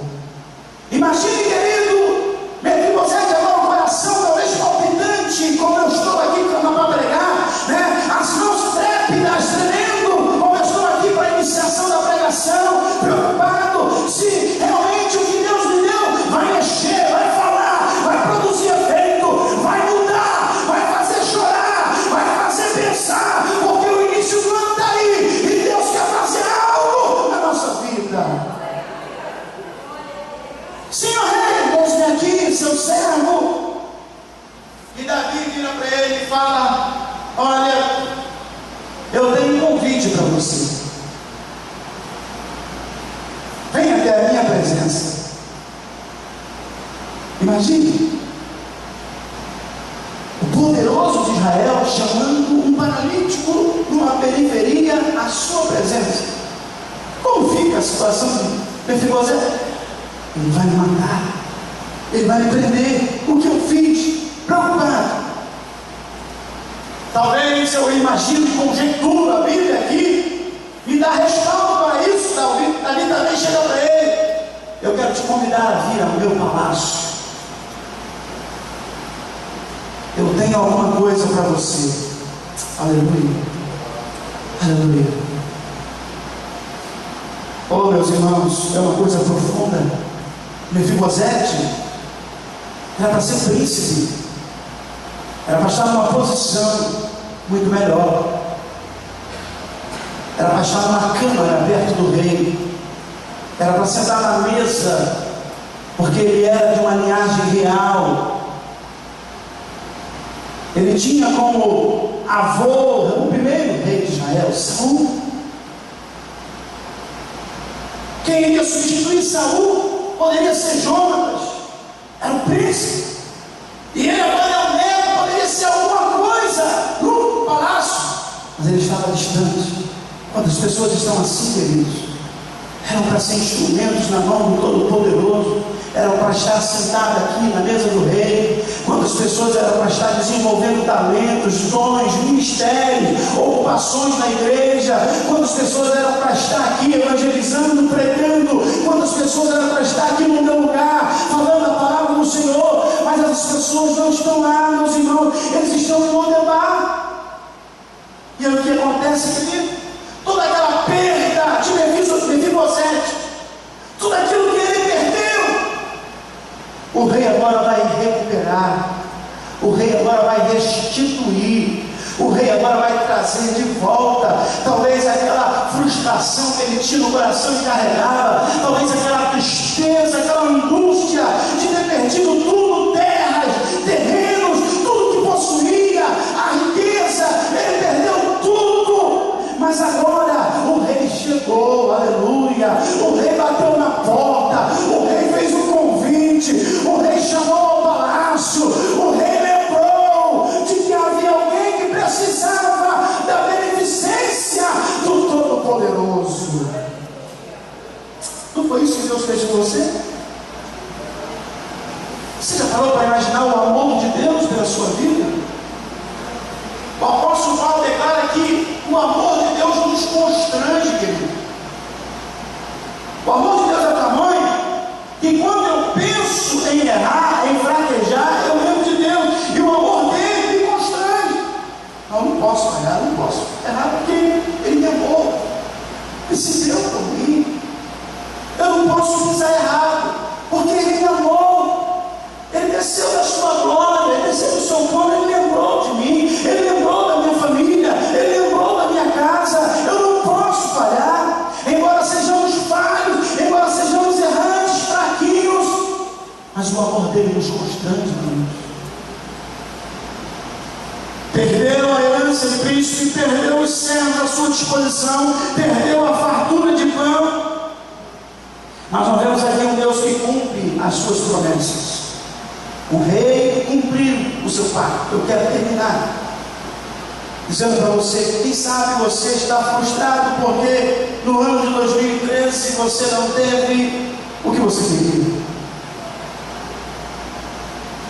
Imagine, querido, Mefibosete agora um coração talvez palpitante, como eu estou aqui para pregar, né? As mãos trépidas, tremendo, como eu estou aqui para a iniciação da pregação, preocupado se realmente o que Deus me deu vai mexer, vai falar, vai produzir efeito, vai mudar, vai fazer chorar, vai fazer pensar, porque o início do ano está aí e Deus quer fazer algo na nossa vida. Senhor rei, eis-me aqui, seu servo. E Davi vira para ele e fala: olha, eu tenho um convite para você. Vem até a minha presença. Imagine o poderoso de Israel chamando um paralítico numa periferia à sua presença. Como fica a situação de Mefibosete? Ele vai me matar, ele vai me prender. O que eu fiz? Preocupado. Talvez eu imagino, conjecturo a Bíblia aqui e dá respaldo para isso. Davi também chega para ele: eu quero te convidar a vir ao meu palácio. Eu tenho alguma coisa para você. Aleluia, aleluia. Oh, meus irmãos, é uma coisa profunda. Mefibosete era para ser príncipe, era para estar numa posição muito melhor, era para estar numa câmara perto do rei, era para sentar na mesa, porque ele era de uma linhagem real. Ele tinha como avô o primeiro rei de Israel, Saul. Quem ia substituir Saul poderia ser Jonatas, era o príncipe, e ele agora é o neto, poderia ser alguma coisa no palácio, mas ele estava distante. Quando as pessoas estão assim, queridos, eram para ser instrumentos na mão do Todo-Poderoso, eram para estar sentados aqui na mesa do rei. Quando as pessoas eram para estar desenvolvendo talentos, dons, ministérios, ocupações na igreja, quando as pessoas eram para estar aqui evangelizando, pregando, quando as pessoas eram para estar aqui no meu lugar, falando a palavra do Senhor, mas as pessoas não estão lá, meus irmãos, eles estão em Lodebar. E aí o que acontece, querido? Toda aquela perda de Mefibosete, tudo aquilo que ele perdeu, o rei agora vai recuperar, o rei agora vai restituir, o rei agora vai trazer de volta, talvez aquela frustração que ele tinha no coração e carregava, talvez aquela tristeza, aquela angústia de ter perdido tudo, terras, terrenos, tudo que possuía, a riqueza, ele perdeu tudo, mas agora o rei chegou, aleluia, o rei bateu na porta, o rei fez um convite, o rei chamou ao palácio, o rei lembrou de que havia alguém que precisava da beneficência do Todo-Poderoso. Não foi isso que Deus fez com você? Você já parou para imaginar o amor de Deus pela sua vida? O apóstolo Paulo declara que o amor de Deus nos constrange, querido. O amor de Deus é tamanho que quando eu penso em errar, em fraquejar, eu lembro de Deus, e o amor dele me constrange. Não posso falhar, não posso errar, porque ele me amou, ele se deu por mim. Eu não posso pisar errado, porque ele me amou, ele desceu da sua glória, ele desceu do seu trono, ele lembrou de mim, ele lembrou da minha família, ele lembrou da minha casa. Eu não posso falhar, embora sejamos falhos, embora sejamos errantes, fraquinhos, mas o amor dele nos constrange, irmãos. Perdeu a herança de príncipe, perdeu os servos à sua disposição, perdeu a fartura de pão. Mas nós vemos aqui um Deus que cumpre as suas promessas. O rei cumpriu o seu pacto. Eu quero terminar dizendo para você, quem sabe você está frustrado porque no ano de 2013 você não teve o que você queria.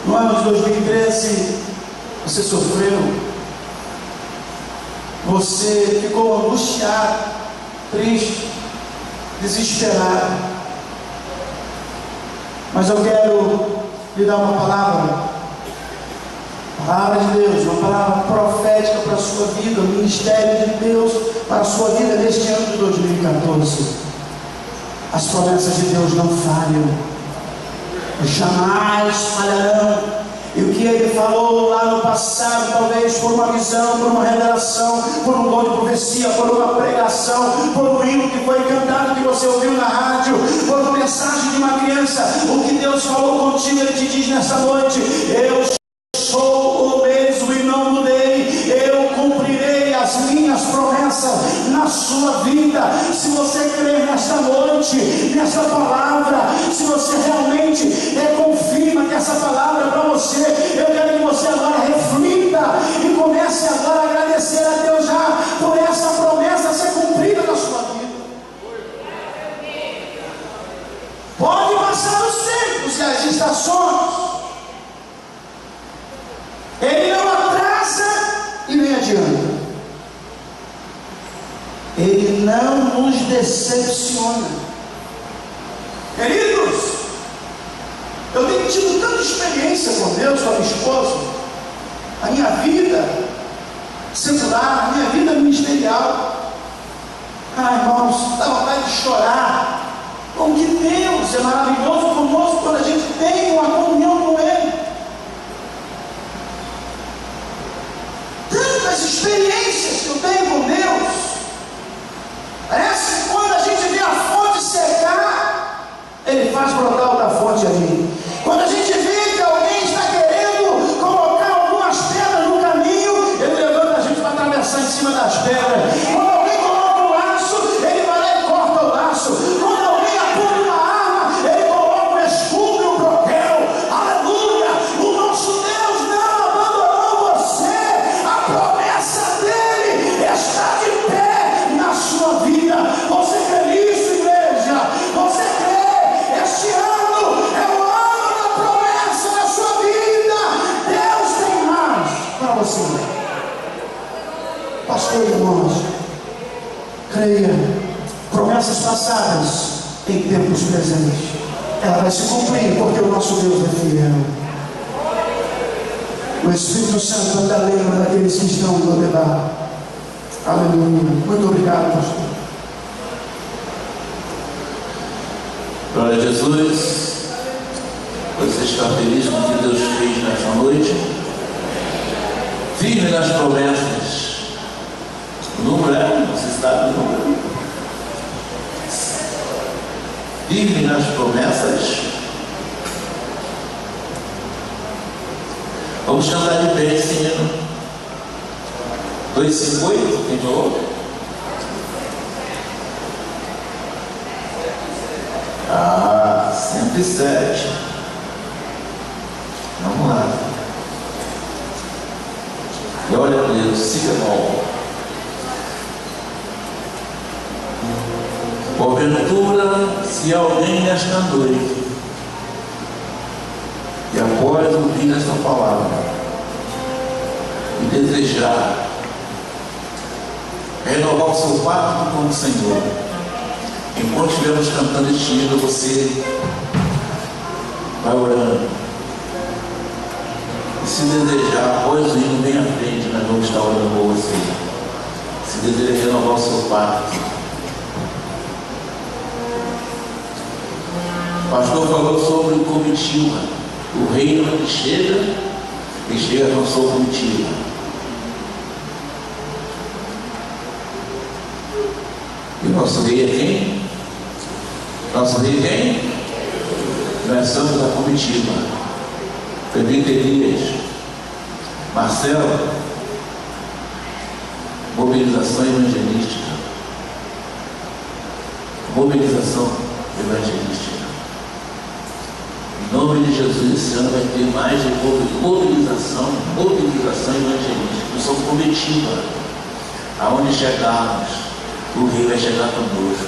No ano de 2013 você sofreu, você ficou angustiado, triste, desesperado. Mas eu quero lhe dar uma palavra de Deus, uma palavra profética para a sua vida, o ministério de Deus para a sua vida neste ano de 2014. As promessas de Deus não falham, jamais falharão. E o que Ele falou lá no passado, talvez por uma visão, por uma revelação, por um dom de profecia, por uma pregação, por um hino que foi cantado, que você ouviu na rádio, por uma mensagem de uma criança, o que Deus falou contigo, Ele te diz nesta noite: eu sou o mesmo e não mudei, eu cumprirei as minhas promessas na sua vida. Se você crer nesta noite, nessa palavra, se você realmente confirma que essa palavra é para você, eu quero que você agora reflita e comece agora a agradecer a Deus já por essa promessa ser cumprida na sua vida. Pode passar os tempos e as estações, Ele não atrasa e nem adianta. Ele não nos decepciona. Queridos, eu tenho tido tanta experiência com Deus, com a minha esposa, a minha vida secular, a minha vida ministerial. Irmãos, dá vontade de chorar. Como que Deus é maravilhoso conosco quando a gente tem uma comunhão com Ele. Tantas experiências que eu tenho com Deus. Parece que quando a gente vê a fonte secar, Ele faz brotar outra fonte ali. Quando a gente vê que alguém está querendo colocar algumas pedras no caminho, Ele levanta a gente para atravessar em cima das pedras. Quando alguém coloca um laço, Ele vai lá e corta o laço. Quando alguém aponta uma arma, Ele coloca o escudo e o broquel. Aleluia! O nosso Deus não abandonou você. A promessa dEle está de pé na sua vida. Você crê nisso, igreja? Você crê? Este ano é o ano da promessa na sua vida. Deus tem mais para você. Pastor e irmãos, creia, promessas passadas em tempos presentes, ela vai se cumprir, porque o nosso Deus é fiel. O Espírito Santo ainda lembra daqueles que estão no debate. Aleluia. Muito obrigado, pastor. Glória a Jesus. Você está feliz com o que Deus fez nesta noite? Firme nas promessas. O número você sabe o número. Firme nas promessas. Vamos cantar de pé esse hino. 258, quem falou? Ah, 107. Vamos lá. Glória a Deus, siga bom. Porventura, se alguém nesta noite, e após ouvir esta palavra, e desejar renovar o seu pacto com o Senhor, enquanto estivermos cantando este hino, você vai orando. E se desejar, após o hino, bem à frente, nós vamos estar orando por você. Se deseja renovar o seu pacto. O pastor falou sobre comitiva. O reino que chega, e chega com sua comitiva. E o nosso rei é quem? Nosso rei é quem? Nós somos a comitiva. Pedrito Elias, Marcelo, mobilização evangelística. Mobilização evangelística. Em nome de Jesus, ano vai ter mais de mobilização evangelística. Nós somos comitiva. Aonde chegarmos, o rei vai chegar conosco.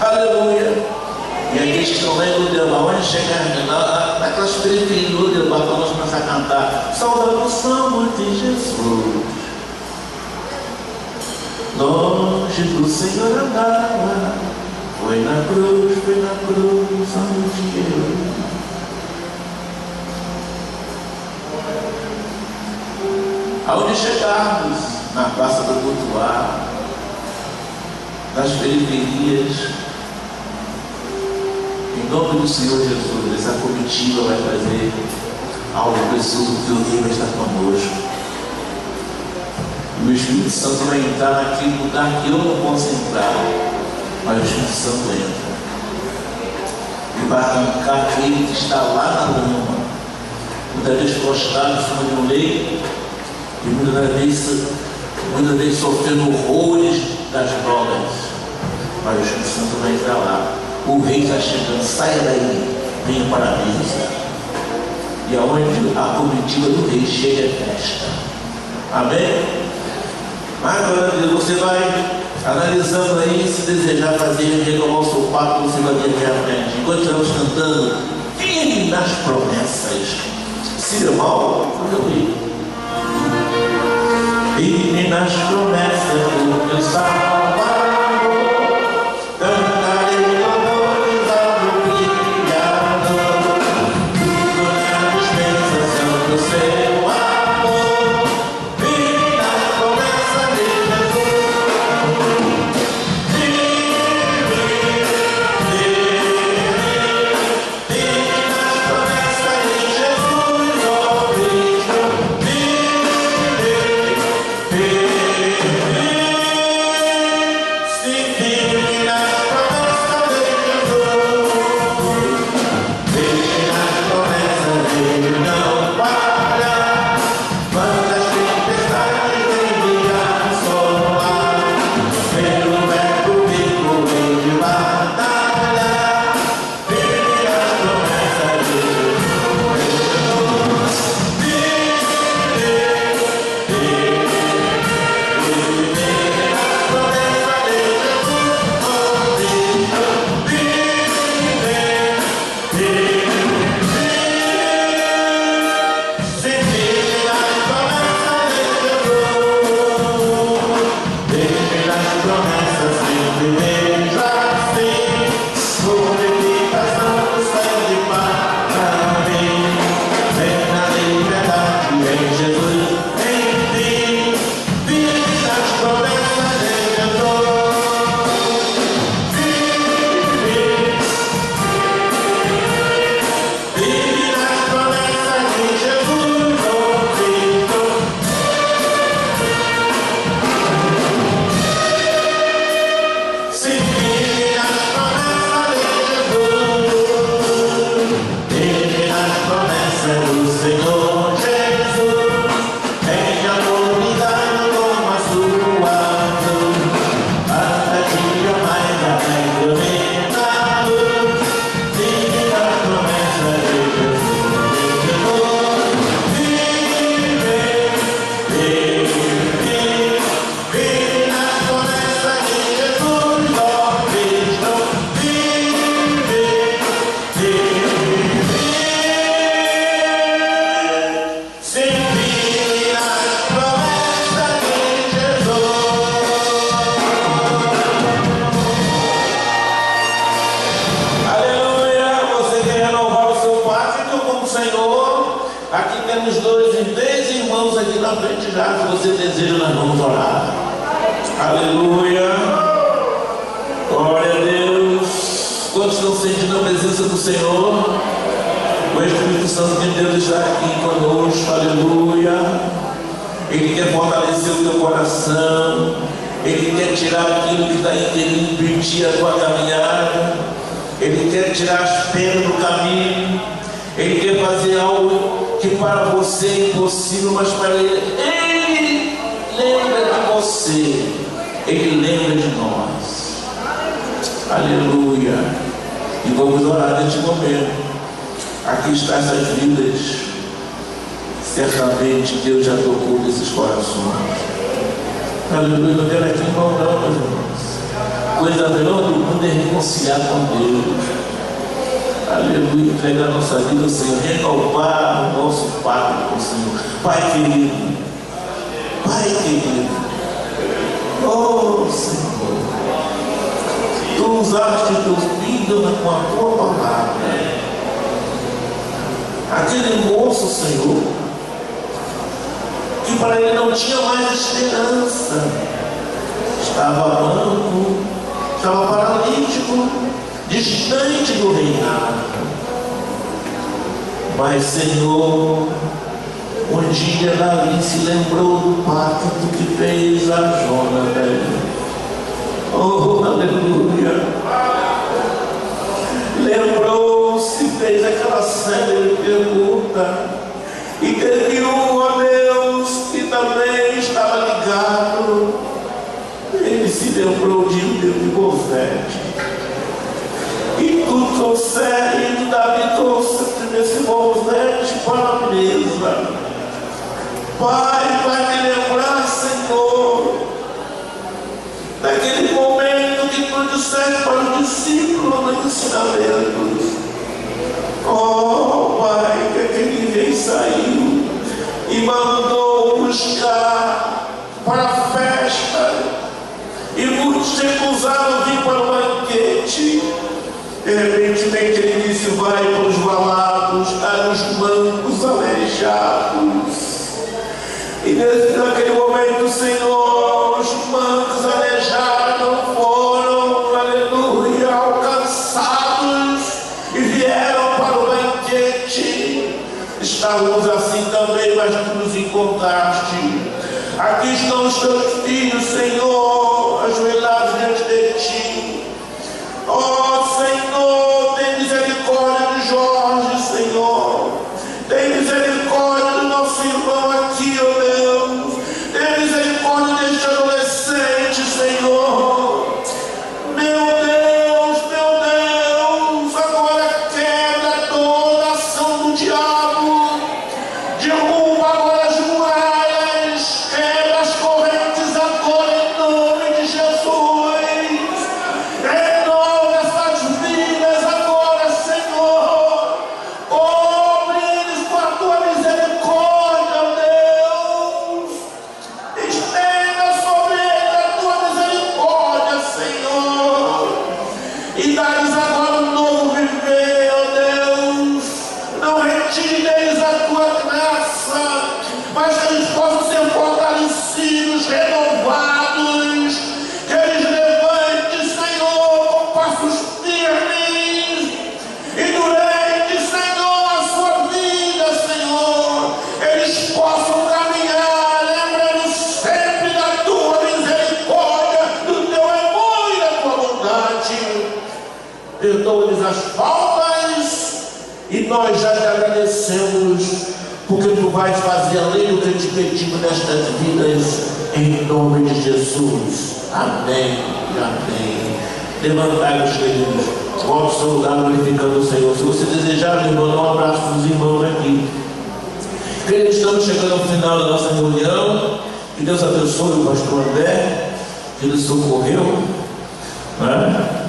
Aleluia! E aqueles que estão lá em Lodebar, aonde chegar, naquelas periferias de Lodebar, para nós começar a cantar: saudamos somos de Jesus. Longe do Senhor andava, foi na cruz onde eu. Aonde chegarmos, na Praça do Cultuar, nas periferias, em nome do Senhor Jesus, essa comitiva vai fazer algo precioso, que o Rei vai estar conosco. E o Espírito Santo vai entrar naquele lugar que eu não posso entrar, mas o Espírito Santo entra e vai arrancar aquele que está lá na lama, muitas vezes prostrado em cima de um leito, e muitas vezes sofrendo horrores das drogas, mas o Espírito Santo vai entrar lá. O rei está chegando, saia daí, venha para a mesa. E aonde a comitiva do rei chega é festa. Amém? Mas agora, Deus, você vai analisando aí, se desejar fazer, renovar o seu pacto, você vai vir aqui à frente. Enquanto estamos cantando, firme nas promessas. Se deu mal, eu ir. Firme nas promessas do meu Salvador, cantarei louvores ao Criador, toda a dispensação do seu amor. Firme nas promessas de Jesus, firme nas promessas de Jesus, ó Cristo, aleluia, glória a Deus. Quantos estão sentindo a presença do Senhor? O Espírito Santo de Deus está aqui conosco, aleluia. Ele quer fortalecer o teu coração, Ele quer tirar aquilo que está querendo impedir a tua caminhada, Ele quer tirar as pedras do caminho, Ele quer fazer algo que para você é impossível, mas para Ele lembra de você, Ele lembra de nós. Aleluia. E vamos orar neste momento. Aqui está essas vidas. Certamente Deus já tocou nesses corações. Aleluia, não quero aqui não, meus irmãos. Coisa melhor do mundo é reconciliar com Deus. Aleluia, entregar a nossa vida ao Senhor, renovar o nosso pacto com o Senhor. Pai querido, oh Senhor, Tu usaste Teu Filho com a Tua palavra. Aquele moço, Senhor, que para ele não tinha mais esperança, estava manco, estava paralítico, distante do reinado. Mas, Senhor, um dia Davi se lembrou do pacto que fez a Jonadab. Oh, aleluia! Lembrou-se, fez aquela célebre pergunta, e teve um, ó Deus, que também estava ligado. Ele se lembrou de Mefibosete. E tu trouxeste, Davi trouxe Mefibosete para a mesa. Pai, vai me lembrar, Senhor, daquele momento que tu disseste para os discípulos no ensinamento. Oh, Pai, que aquele rei saiu e mandou buscar para a festa, e muitos recusaram vir para o banquete. De repente ele disse: vai para os valados, para os mancos aleijados. E naquele momento, Senhor, os mancos aleijados foram, aleluia, alcançados e vieram para o banquete. Estávamos assim também, mas tu nos encontraste. Aqui estão os teus filhos, Senhor, ajoelhados diante de ti. Oh, Senhor, tem misericórdia de Jorge, Senhor. Tem misericórdia do nosso irmão aqui, ó Deus. Tem misericórdia deste adolescente, Senhor. Meu Deus, agora quebra toda a ação do diabo. Derruba agora as muralhas, quebra as correntes agora em nome de Jesus. Renova essas vidas agora, Senhor. Cobre-nos com a Tua misericórdia, Deus. Estenda sobre eles a Tua misericórdia, Senhor. E dá-lhes agora um novo viver, ó Deus. Não retire deles a Tua graça, mas que eles possam ser fortalecidos, renovados, que eles levantem, Senhor, com passos firmes, e durante, Senhor, a sua vida, Senhor, eles possam caminhar, lembrando sempre da Tua misericórdia, do Teu amor e da Tua bondade. Perdoa-lhes as faltas, e nós já te agradecemos, porque Tu vais fazer além do que te pedimos nestas vidas, em nome de Jesus. Amém e amém. Levantai-vos, queridos, volte ao seu lugar glorificando o Senhor. Se você desejar, meu irmão, dá um abraço para os irmãos aqui. Queridos, estamos chegando ao final da nossa reunião. Que Deus abençoe o pastor André, que ele socorreu, né?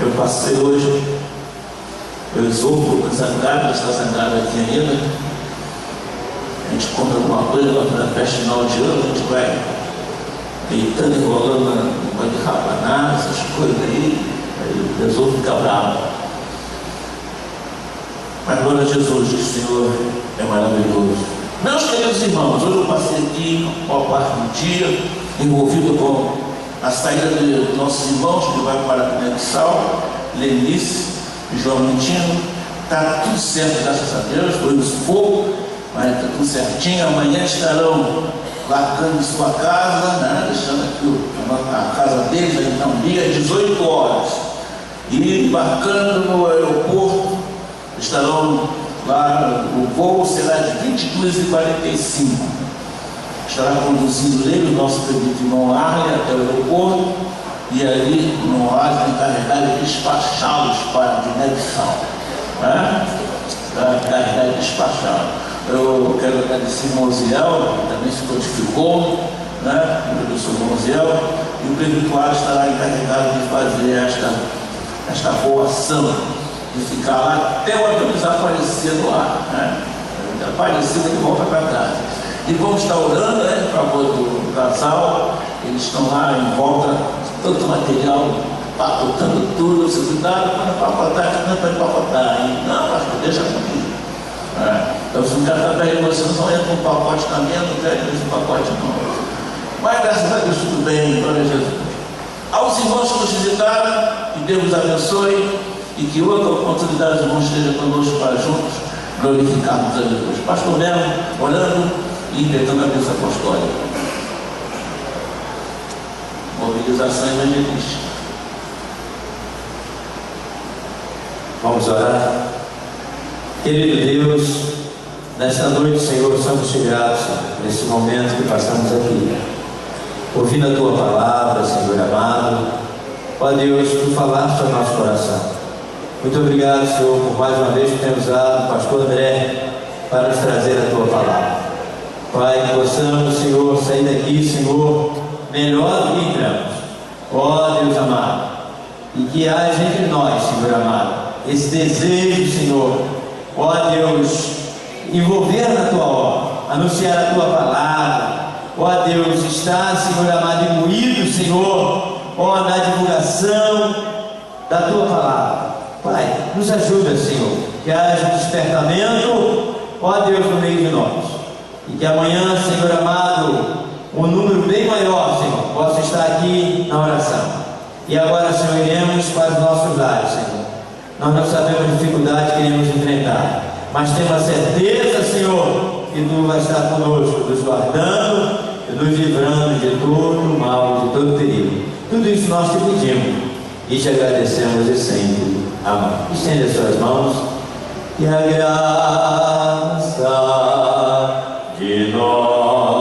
Eu passei hoje, eu resolvo zangado, está zangado aqui ainda. A gente compra alguma coisa na festa final de ano, a gente vai deitando e rolando no banho de rabanada, essas coisas aí resolvo ficar bravo. Mas glória a Jesus, o Senhor é maravilhoso. Meus queridos irmãos, hoje eu passei aqui uma parte do dia envolvido com a saída de nossos irmãos que vai para a Conexal, Lenice e João Mentino. Está tudo certo, graças a Deus, foi um sufoco, mas está tudo certinho. Amanhã estarão largando sua casa, né? Deixando aqui a casa deles, então, dia 18 horas. E embarcando no aeroporto, estarão lá, o voo será de 22h45. Estará conduzindo ele, o nosso querido irmão Arley, até o aeroporto, e ali o Arley encarregado de despachá-los para a Guiné-Bissau. Né? carregar e despachar. Eu quero agradecer o irmão Ziel, que também se prontificou, né? O professor Ziel, e o prefeituário estará encarregado de fazer esta boa ação, de ficar lá até o avião desaparecer no ar, né? Apareceu, ele volta para casa. E vamos estar orando, né, em favor do casal. Eles estão lá em volta, tanto material, botando tudo, você cuidado para não papotar, que não é para papotar. Não, pastor, deixa comigo. Então, se o cara está perto de você, não entra um pacote na minha, não quer esse pacote não. Mas graças a Deus tudo bem, glória a Jesus. Aos irmãos que nos visitaram, que Deus os abençoe e que outra oportunidade os irmãos estejam conosco para juntos glorificarmos a Deus. Pastor Melo, orando e interpretando a bênção apostólica. Mobilização evangelística. Vamos orar. Querido Deus, nesta noite, Senhor, somos te gratos nesse momento que passamos aqui, ouvindo a tua palavra, Senhor amado. Ó Deus, tu falaste ao nosso coração. Muito obrigado, Senhor, por mais uma vez que temos usado o pastor André para nos trazer a tua palavra. Pai, que possamos, Senhor, sair daqui, Senhor, melhor do que entramos. Ó Deus amado, e que haja entre nós, Senhor amado, esse desejo, Senhor, ó Deus, envolver na tua obra, anunciar a tua palavra, ó Deus, estar, Senhor amado, imbuído, Senhor, ó, na divulgação da tua palavra. Pai, nos ajuda, Senhor, que haja um despertamento, ó Deus, no meio de nós, e que amanhã, Senhor amado, um número bem maior, Senhor, possa estar aqui na oração. E agora, Senhor, iremos para os nossos lares, Senhor. Nós não sabemos a dificuldade que iremos enfrentar, mas temos a certeza, Senhor, que Tu vai estar conosco, nos guardando e nos livrando de todo mal, de todo perigo. Tudo isso nós te pedimos e te agradecemos e sempre. Amém. Estende as suas mãos e a graça de nós.